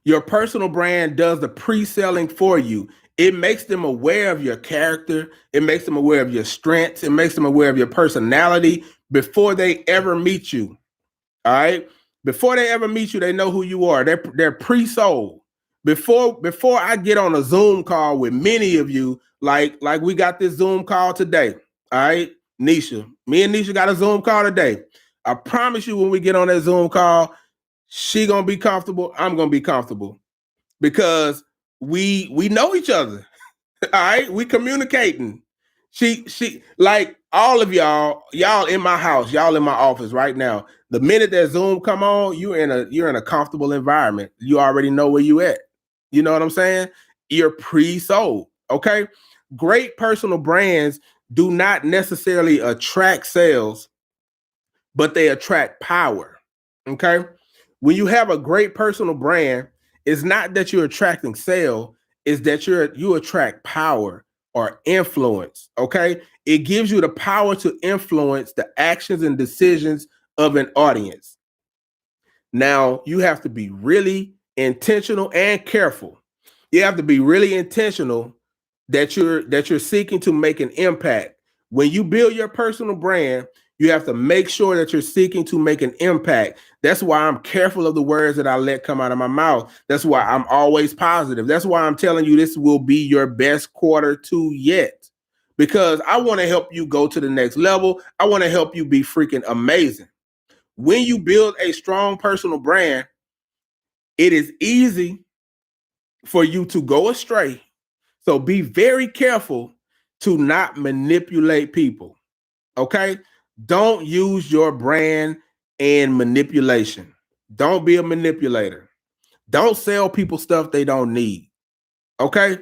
Your personal brand does the pre-selling for you. It makes them aware of your character. It makes them aware of your strengths. It makes them aware of your personality before they ever meet you. All right. Before they ever meet you, they know who you are. They're pre-sold. Before I get on a Zoom call with many of you, like we got this Zoom call today. All right, Nisha. Me and Nisha got a Zoom call today. I promise you, when we get on that Zoom call, she gonna be comfortable. I'm gonna be comfortable because we know each other. All right, we communicating. She like all of y'all in my house, y'all in my office right now. The minute that Zoom come on, you're in a comfortable environment. You already know where you at. You know what I'm saying? You're pre-sold. Okay. Great personal brands do not necessarily attract sales, but they attract power. Okay. When you have a great personal brand, it's not that you're attracting sale, it's that you attract power or influence. Okay. It gives you the power to influence the actions and decisions of an audience. Now, you have to be really intentional and careful. You have to be really intentional that you're seeking to make an impact. When you build your personal brand, you have to make sure that you're seeking to make an impact. That's why I'm careful of the words that I let come out of my mouth. That's why I'm always positive. That's why I'm telling you this will be your best quarter two yet. Because I want to help you go to the next level. I want to help you be freaking amazing. When you build a strong personal brand, it is easy for you to go astray. So be very careful to not manipulate people. Okay? Don't use your brand in manipulation. Don't be a manipulator. Don't sell people stuff they don't need. Okay?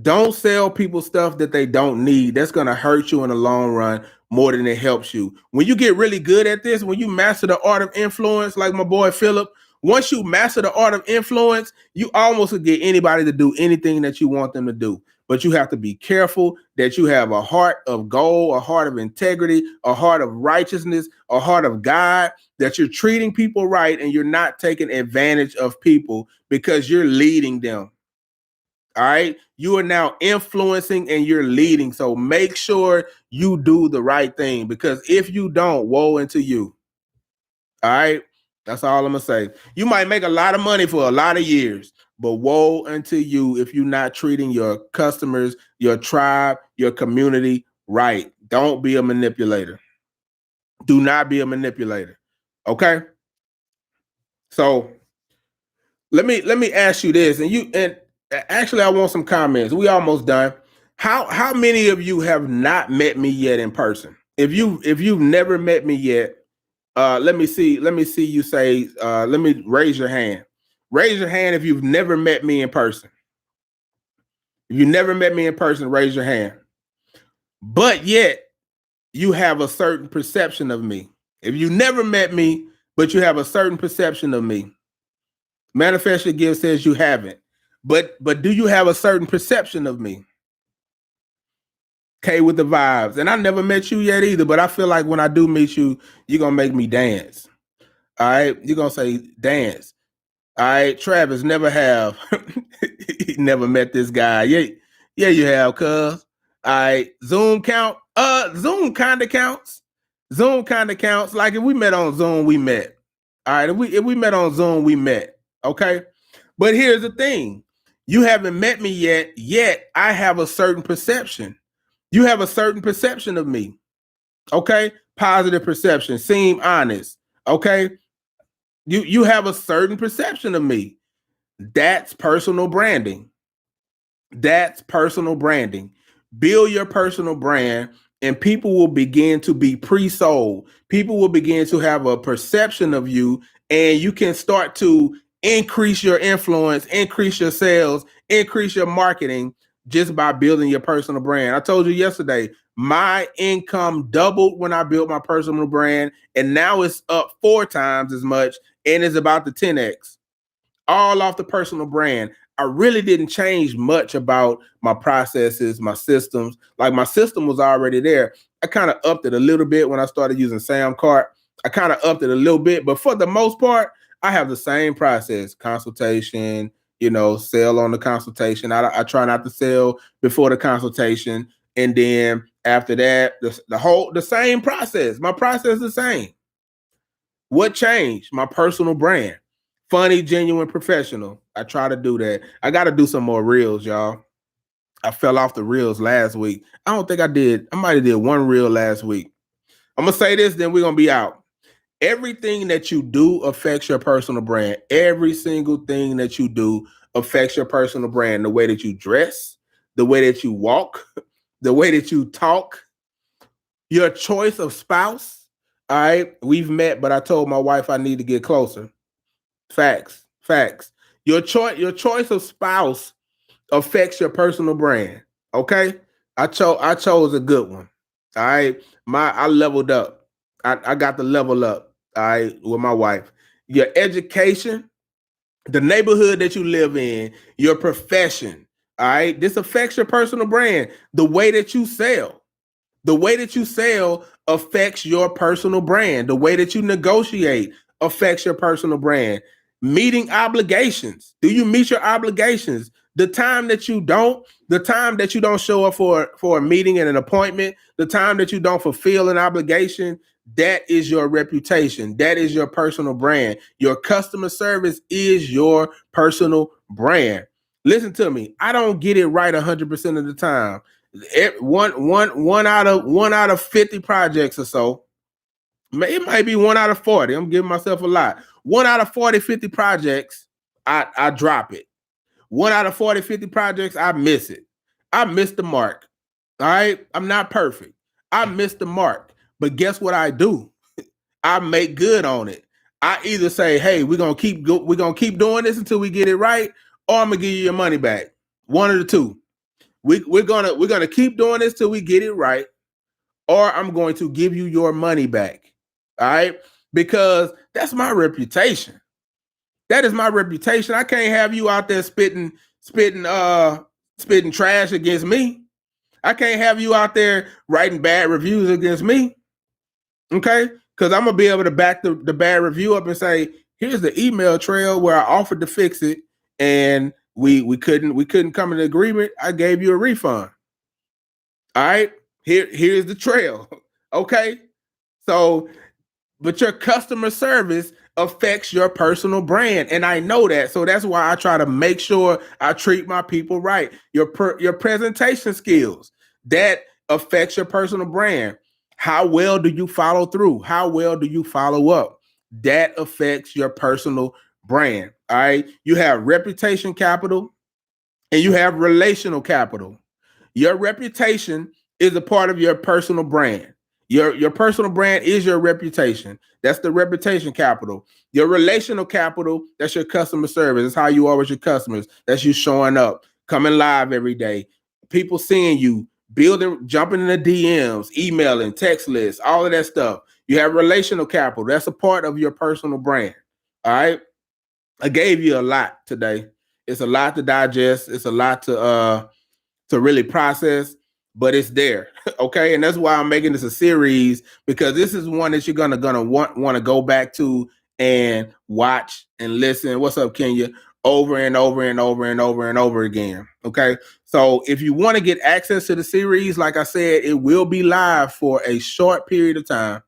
Don't sell people stuff that they don't need. That's going to hurt you in the long run more than it helps you. When you get really good at this, when you master the art of influence, like my boy Philip, once you master the art of influence, you almost could get anybody to do anything that you want them to do. But you have to be careful that you have a heart of gold, a heart of integrity, a heart of righteousness, a heart of God, that you're treating people right and you're not taking advantage of people because you're leading them. All right. You are now influencing and you're leading. So make sure you do the right thing, because if you don't, woe unto you. All right. That's all I'm going to say. You might make a lot of money for a lot of years, but woe unto you if you're not treating your customers, your tribe, your community right. Don't be a manipulator. Do not be a manipulator. Okay. So let me ask you this, and actually I want some comments. We almost done. How many of you have not met me yet in person? If you've never met me yet, let me see you say, let me raise your hand. Raise your hand if you've never met me in person. If you never met me in person, raise your hand. But yet you have a certain perception of me. If you never met me, but you have a certain perception of me. Manifest Your Gift says you haven't. But do you have a certain perception of me? K with the vibes. And I never met you yet either, but I feel like when I do meet you, you're going to make me dance. All right? You're going to say dance. All right? Travis, never have. He never met this guy. Yeah, you have, cuz. All right. Zoom count? Zoom kind of counts. Zoom kind of counts. Like if we met on Zoom, we met. All right. If we met on Zoom, we met. Okay. But here's the thing. You haven't met me yet I have a certain perception. You have a certain perception of me. Okay? Positive perception. Seem honest. Okay? You have a certain perception of me. That's personal branding. That's personal branding. Build your personal brand and people will begin to be pre-sold. People will begin to have a perception of you, and you can start to increase your influence, increase your sales, increase your marketing just by building your personal brand. I told you yesterday, my income doubled when I built my personal brand, and now it's up 4 times as much, and it's about the 10x. All off the personal brand. I really didn't change much about my processes, my systems. Like my system was already there. I kind of upped it a little bit when I started using Samcart. I kind of upped it a little bit, but for the most part, I have the same process: consultation, sell on the consultation. I try not to sell before the consultation, and then after that, the same process. My process is the same. What changed? My personal brand. Funny, genuine, professional. I try to do that. I got to do some more reels, y'all. I fell off the reels last week. I don't think I did. I might have did one reel last week. I'm going to say this, then we're going to be out. Everything that you do affects your personal brand. Every single thing that you do affects your personal brand. The way that you dress, the way that you walk, the way that you talk, your choice of spouse. All right, we've met, but I told my wife I need to get closer. Facts. Your choice of spouse affects your personal brand. Okay, I chose a good one. All right, I leveled up. I got the level up. All right, with my wife. Your education, the neighborhood that you live in, your profession. All right, this affects your personal brand. The way that you sell. The way that you sell affects your personal brand. The way that you negotiate affects your personal brand. Meeting obligations. Do you meet your obligations? The time that you don't show up for a meeting and an appointment, the time that you don't fulfill an obligation, that is your reputation. That is your personal brand. Your customer service is your personal brand. Listen to me. I don't get it right 100% of the time. One out of 50 projects or so. It might be 1 out of 40. I'm giving myself a lot. 1 out of 40, 50 projects, I drop it. 1 out of 40, 50 projects, I miss it. I missed the mark. All right. I'm not perfect. I missed the mark. But guess what I do? I make good on it. I either say, "Hey, we're gonna keep doing this until we get it right," or I'm gonna give you your money back. One of the two. We're gonna keep doing this till we get it right, or I'm going to give you your money back. All right, because that's my reputation. That is my reputation. I can't have you out there spitting trash against me. I can't have you out there writing bad reviews against me. Okay? Because I'm gonna be able to back the bad review up and say, here's the email trail where I offered to fix it and we couldn't come to an agreement. I gave you a refund. All right. Here's the trail. Okay. So, but your customer service affects your personal brand, and I know that. So that's why I try to make sure I treat my people right. Your presentation skills, that affects your personal brand. How well do you follow through? How well do you follow up? That affects your personal brand. All right. You have reputation capital and you have relational capital. Your reputation is a part of your personal brand. Your personal brand is your reputation. That's the reputation capital. Your relational capital, that's your customer service. That's how you are with your customers. That's you showing up, coming live every day, people seeing you, building, jumping in the DMs, emailing, text lists, all of that stuff. You have relational capital. That's a part of your personal brand. All right. I gave you a lot today. It's a lot to digest. It's a lot to really process, but it's there. Okay. And that's why I'm making this a series, because this is one that you're gonna want to go back to and watch and listen. What's up, Kenya? Over and over and over and over and over again. Okay. So if you want to get access to the series, like I said, it will be live for a short period of time.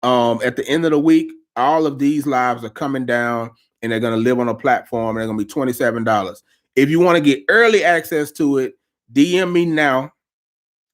At the end of the week, all of these lives are coming down and they're going to live on a platform and they're going to be $27. If you want to get early access to it, DM me now.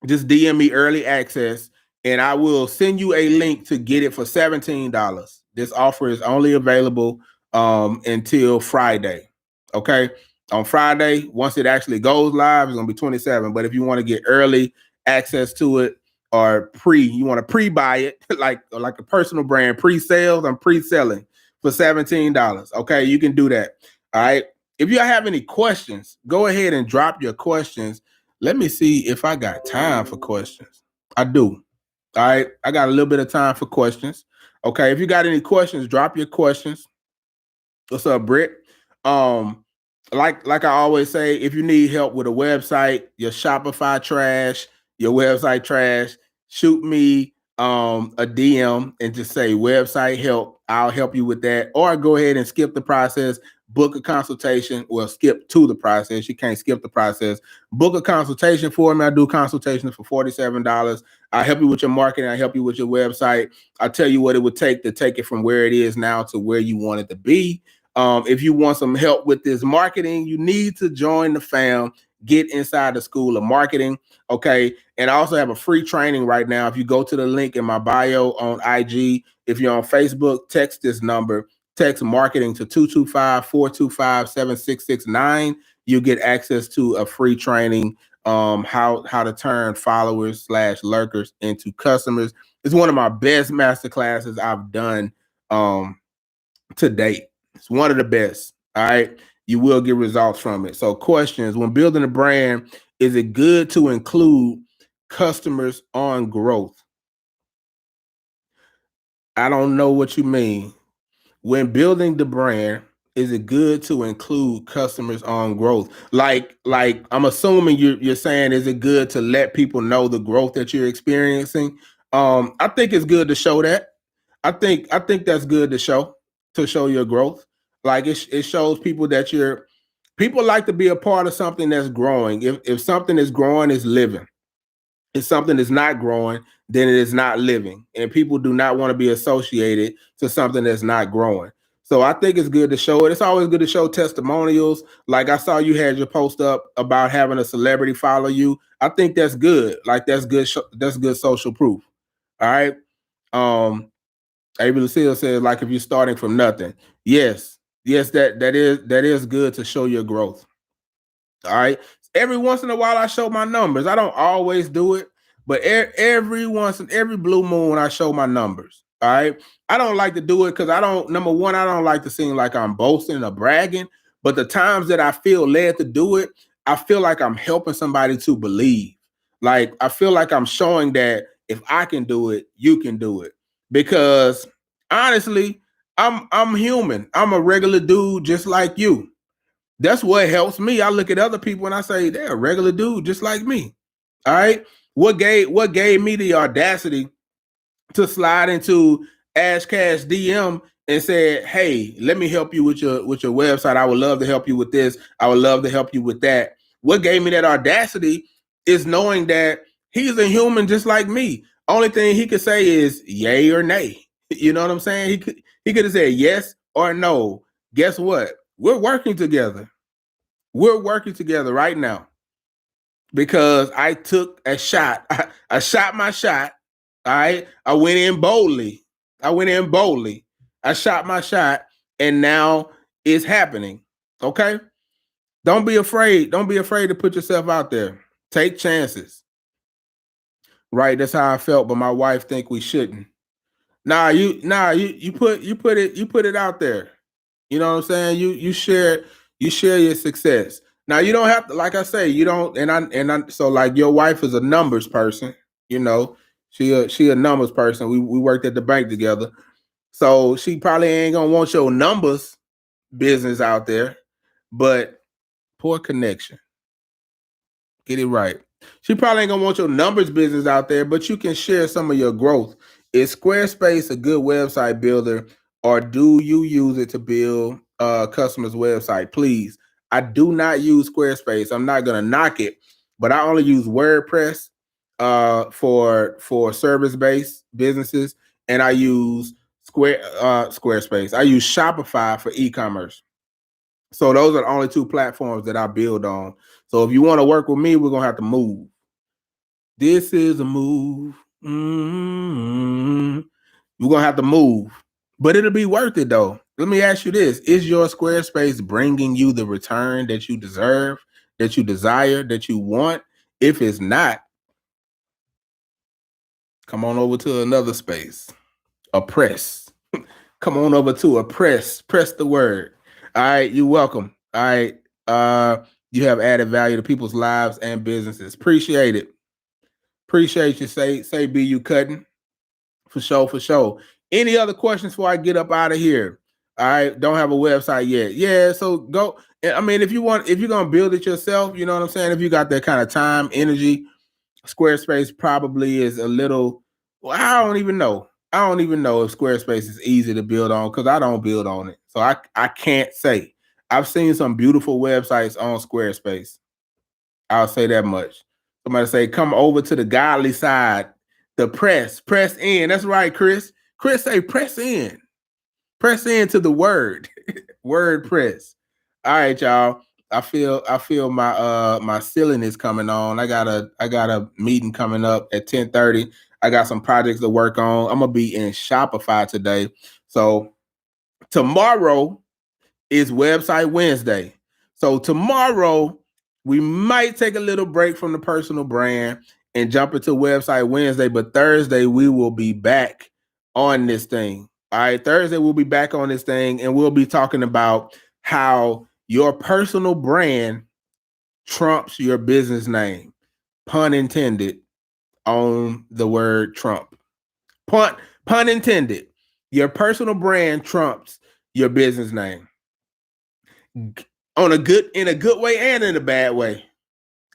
Just DM me early access and I will send you a link to get it for $17. This offer is only available until Friday. Okay. On Friday, once it actually goes live, it's going to be $27. But if you want to get early access to it, or you want to pre-buy it, like a personal brand, pre-sales, I'm pre-selling for $17. Okay, you can do that. All right. If you have any questions, go ahead and drop your questions. Let me see if I got time for questions. I do. All right. I got a little bit of time for questions. Okay. If you got any questions, drop your questions. What's up, Britt? Like I always say, if you need help with a website, your Shopify trash, your website trash, shoot me a DM and just say website help. I'll help you with that. Or go ahead and skip the process, book a consultation. Well, skip to the process. You can't skip the process. Book a consultation for me. I do consultations for $47. I help you with your marketing. I help you with your website. I tell you what it would take to take it from where it is now to where you want it to be. If you want some help with this marketing, you need to join the fam. Get inside the School of Marketing. Okay. And I also have a free training right now. If you go to the link in my bio on IG, if you're on Facebook, text this number, text marketing to 225-425-7669. You get access to a free training, how to turn followers / lurkers into customers. It's one of my best master classes I've done to date. It's one of the best. All right. You will get results from it. So questions, when building a brand, is it good to include customers on growth? I don't know what you mean. When building the brand, is it good to include customers on growth? Like I'm assuming you're saying, is it good to let people know the growth that you're experiencing? I think it's good to show that. I think that's good to show your growth. Like it shows people that people like to be a part of something that's growing. If something is growing, it's living. If something is not growing, then it is not living. And people do not want to be associated to something that's not growing. So I think it's good to show it. It's always good to show testimonials. Like I saw you had your post up about having a celebrity follow you. I think that's good. Like that's good. That's good social proof. All right. Able Lucille says, like, if you're starting from nothing. Yes, that is good to show your growth. All right. Every once in a while, I show my numbers. I don't always do it, but every blue moon I show my numbers. All right. I don't like to do it because number one, I don't like to seem like I'm boasting or bragging. But the times that I feel led to do it, I feel like I'm helping somebody to believe. Like I feel like I'm showing that if I can do it, you can do it. Because honestly, I'm human. I'm a regular dude just like you. That's what helps me. I look at other people and I say, they're a regular dude just like me. All right. What gave me the audacity to slide into Ash Cash DM and said, "Hey, let me help you with your website. I would love to help you with this. I would love to help you with that." What gave me that audacity is knowing that he's a human just like me. Only thing he could say is yay or nay. You know what I'm saying? He could have said yes or no. Guess what? We're working together. We're working together right now because I took a shot. I shot my shot. All right. I went in boldly. I shot my shot, and now it's happening. Okay. Don't be afraid. Don't be afraid to put yourself out there. Take chances. Right. That's how I felt, but my wife think we shouldn't. You put it out there. You know what I'm saying? You share your success. Now you don't have to, like I say, you don't, so like your wife is a numbers person, you know, she a numbers person. We worked at the bank together. So she probably ain't gonna want your numbers business out there, but poor connection. Get it right. She probably ain't gonna want your numbers business out there, but you can share some of your growth. Is Squarespace a good website builder, or do you use it to build customers' website? Please, I do not use Squarespace. I'm not gonna knock it, but I only use WordPress for service-based businesses, and I use Squarespace. I use Shopify for e-commerce. So those are the only two platforms that I build on. So if you want to work with me, we're gonna have to move. This is a move. We're gonna have to move, but it'll be worth it though. Let me ask you this: is your Squarespace bringing you the return that you deserve, that you desire, that you want? If it's not, come on over to another space. Oppress. Come on over to Oppress. Press the word. All right, you're welcome. All right. You have added value to people's lives and businesses. Appreciate it. Appreciate you. Say be you cutting. For sure. Any other questions before I get up out of here? All right, don't have a website yet. Yeah, so go. I mean, if you're gonna build it yourself, you know what I'm saying? If you got that kind of time, energy, Squarespace probably is a little. Well, I don't even know. I don't even know if Squarespace is easy to build on because I don't build on it. So I can't say. I've seen some beautiful websites on Squarespace. I'll say that much. Somebody say, come over to the godly side. The press in. That's right, Chris. Chris say, press in. Press into the word. Word press. All right, y'all. I feel my ceiling is coming on. I got a meeting coming up at 10:30. I got some projects to work on. I'm gonna be in Shopify today. So tomorrow is Website Wednesday. So tomorrow we might take a little break from the personal brand and jump into Website Wednesday, but Thursday we will be back on this thing. All right, Thursday we'll be back on this thing and we'll be talking about how your personal brand trumps your business name. Pun intended on the word Trump. Pun intended. Your personal brand trumps your business name. In a good way and in a bad way.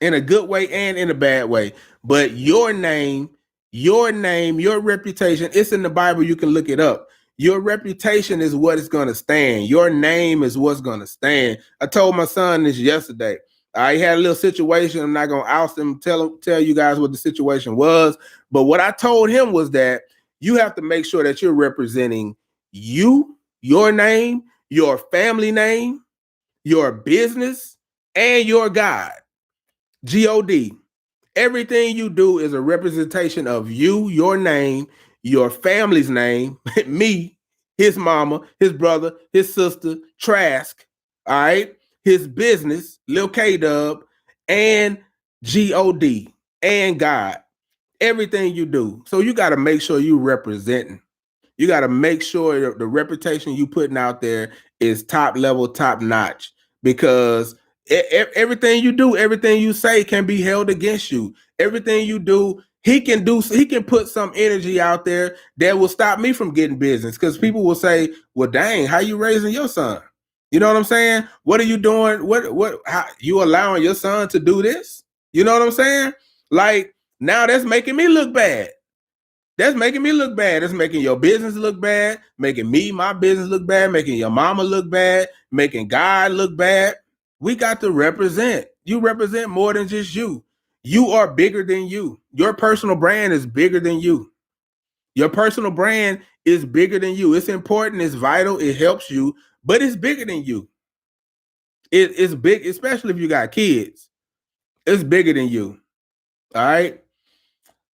In a good way and in a bad way. But your name, your reputation, it's in the Bible. You can look it up. Your reputation is what is going to stand. Your name is what's going to stand. I told my son this yesterday. I had a little situation. I'm not going to oust him, tell you guys what the situation was. But what I told him was that you have to make sure that you're representing you, your name, your family name, your business, and your God. G-O-D. Everything you do is a representation of you, your name, your family's name, me, his mama, his brother, his sister, Trask, all right, his business, Lil K-Dub, and G-O-D, and God. everything you do. So you got to make sure you representing. You got to make sure the reputation you putting out there is top level, top notch, because everything you do, everything you say can be held against you. Everything you do, he can put some energy out there that will stop me from getting business, because people will say, well, dang, how you raising your son? You know what I'm saying? What are you doing? How you allowing your son to do this? You know what I'm saying? Like, now that's making me look bad. That's making me look bad. That's making your business look bad, making me, my business look bad, making your mama look bad, making God look bad. We got to represent. You represent more than just you. You are bigger than you. Your personal brand is bigger than you. Your personal brand is bigger than you. It's important, it's vital, it helps you, but it's bigger than you. It's big, especially if you got kids. It's bigger than you. All right.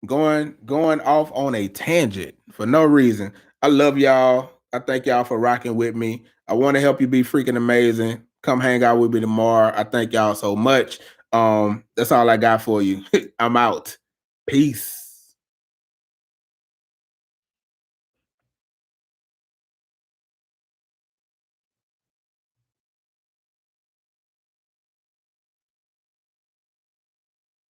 Going off on a tangent for no reason. I love y'all. I thank y'all for rocking with me. I want to help you be freaking amazing. Come hang out with me tomorrow. I thank y'all so much. That's all I got for you. I'm out. Peace.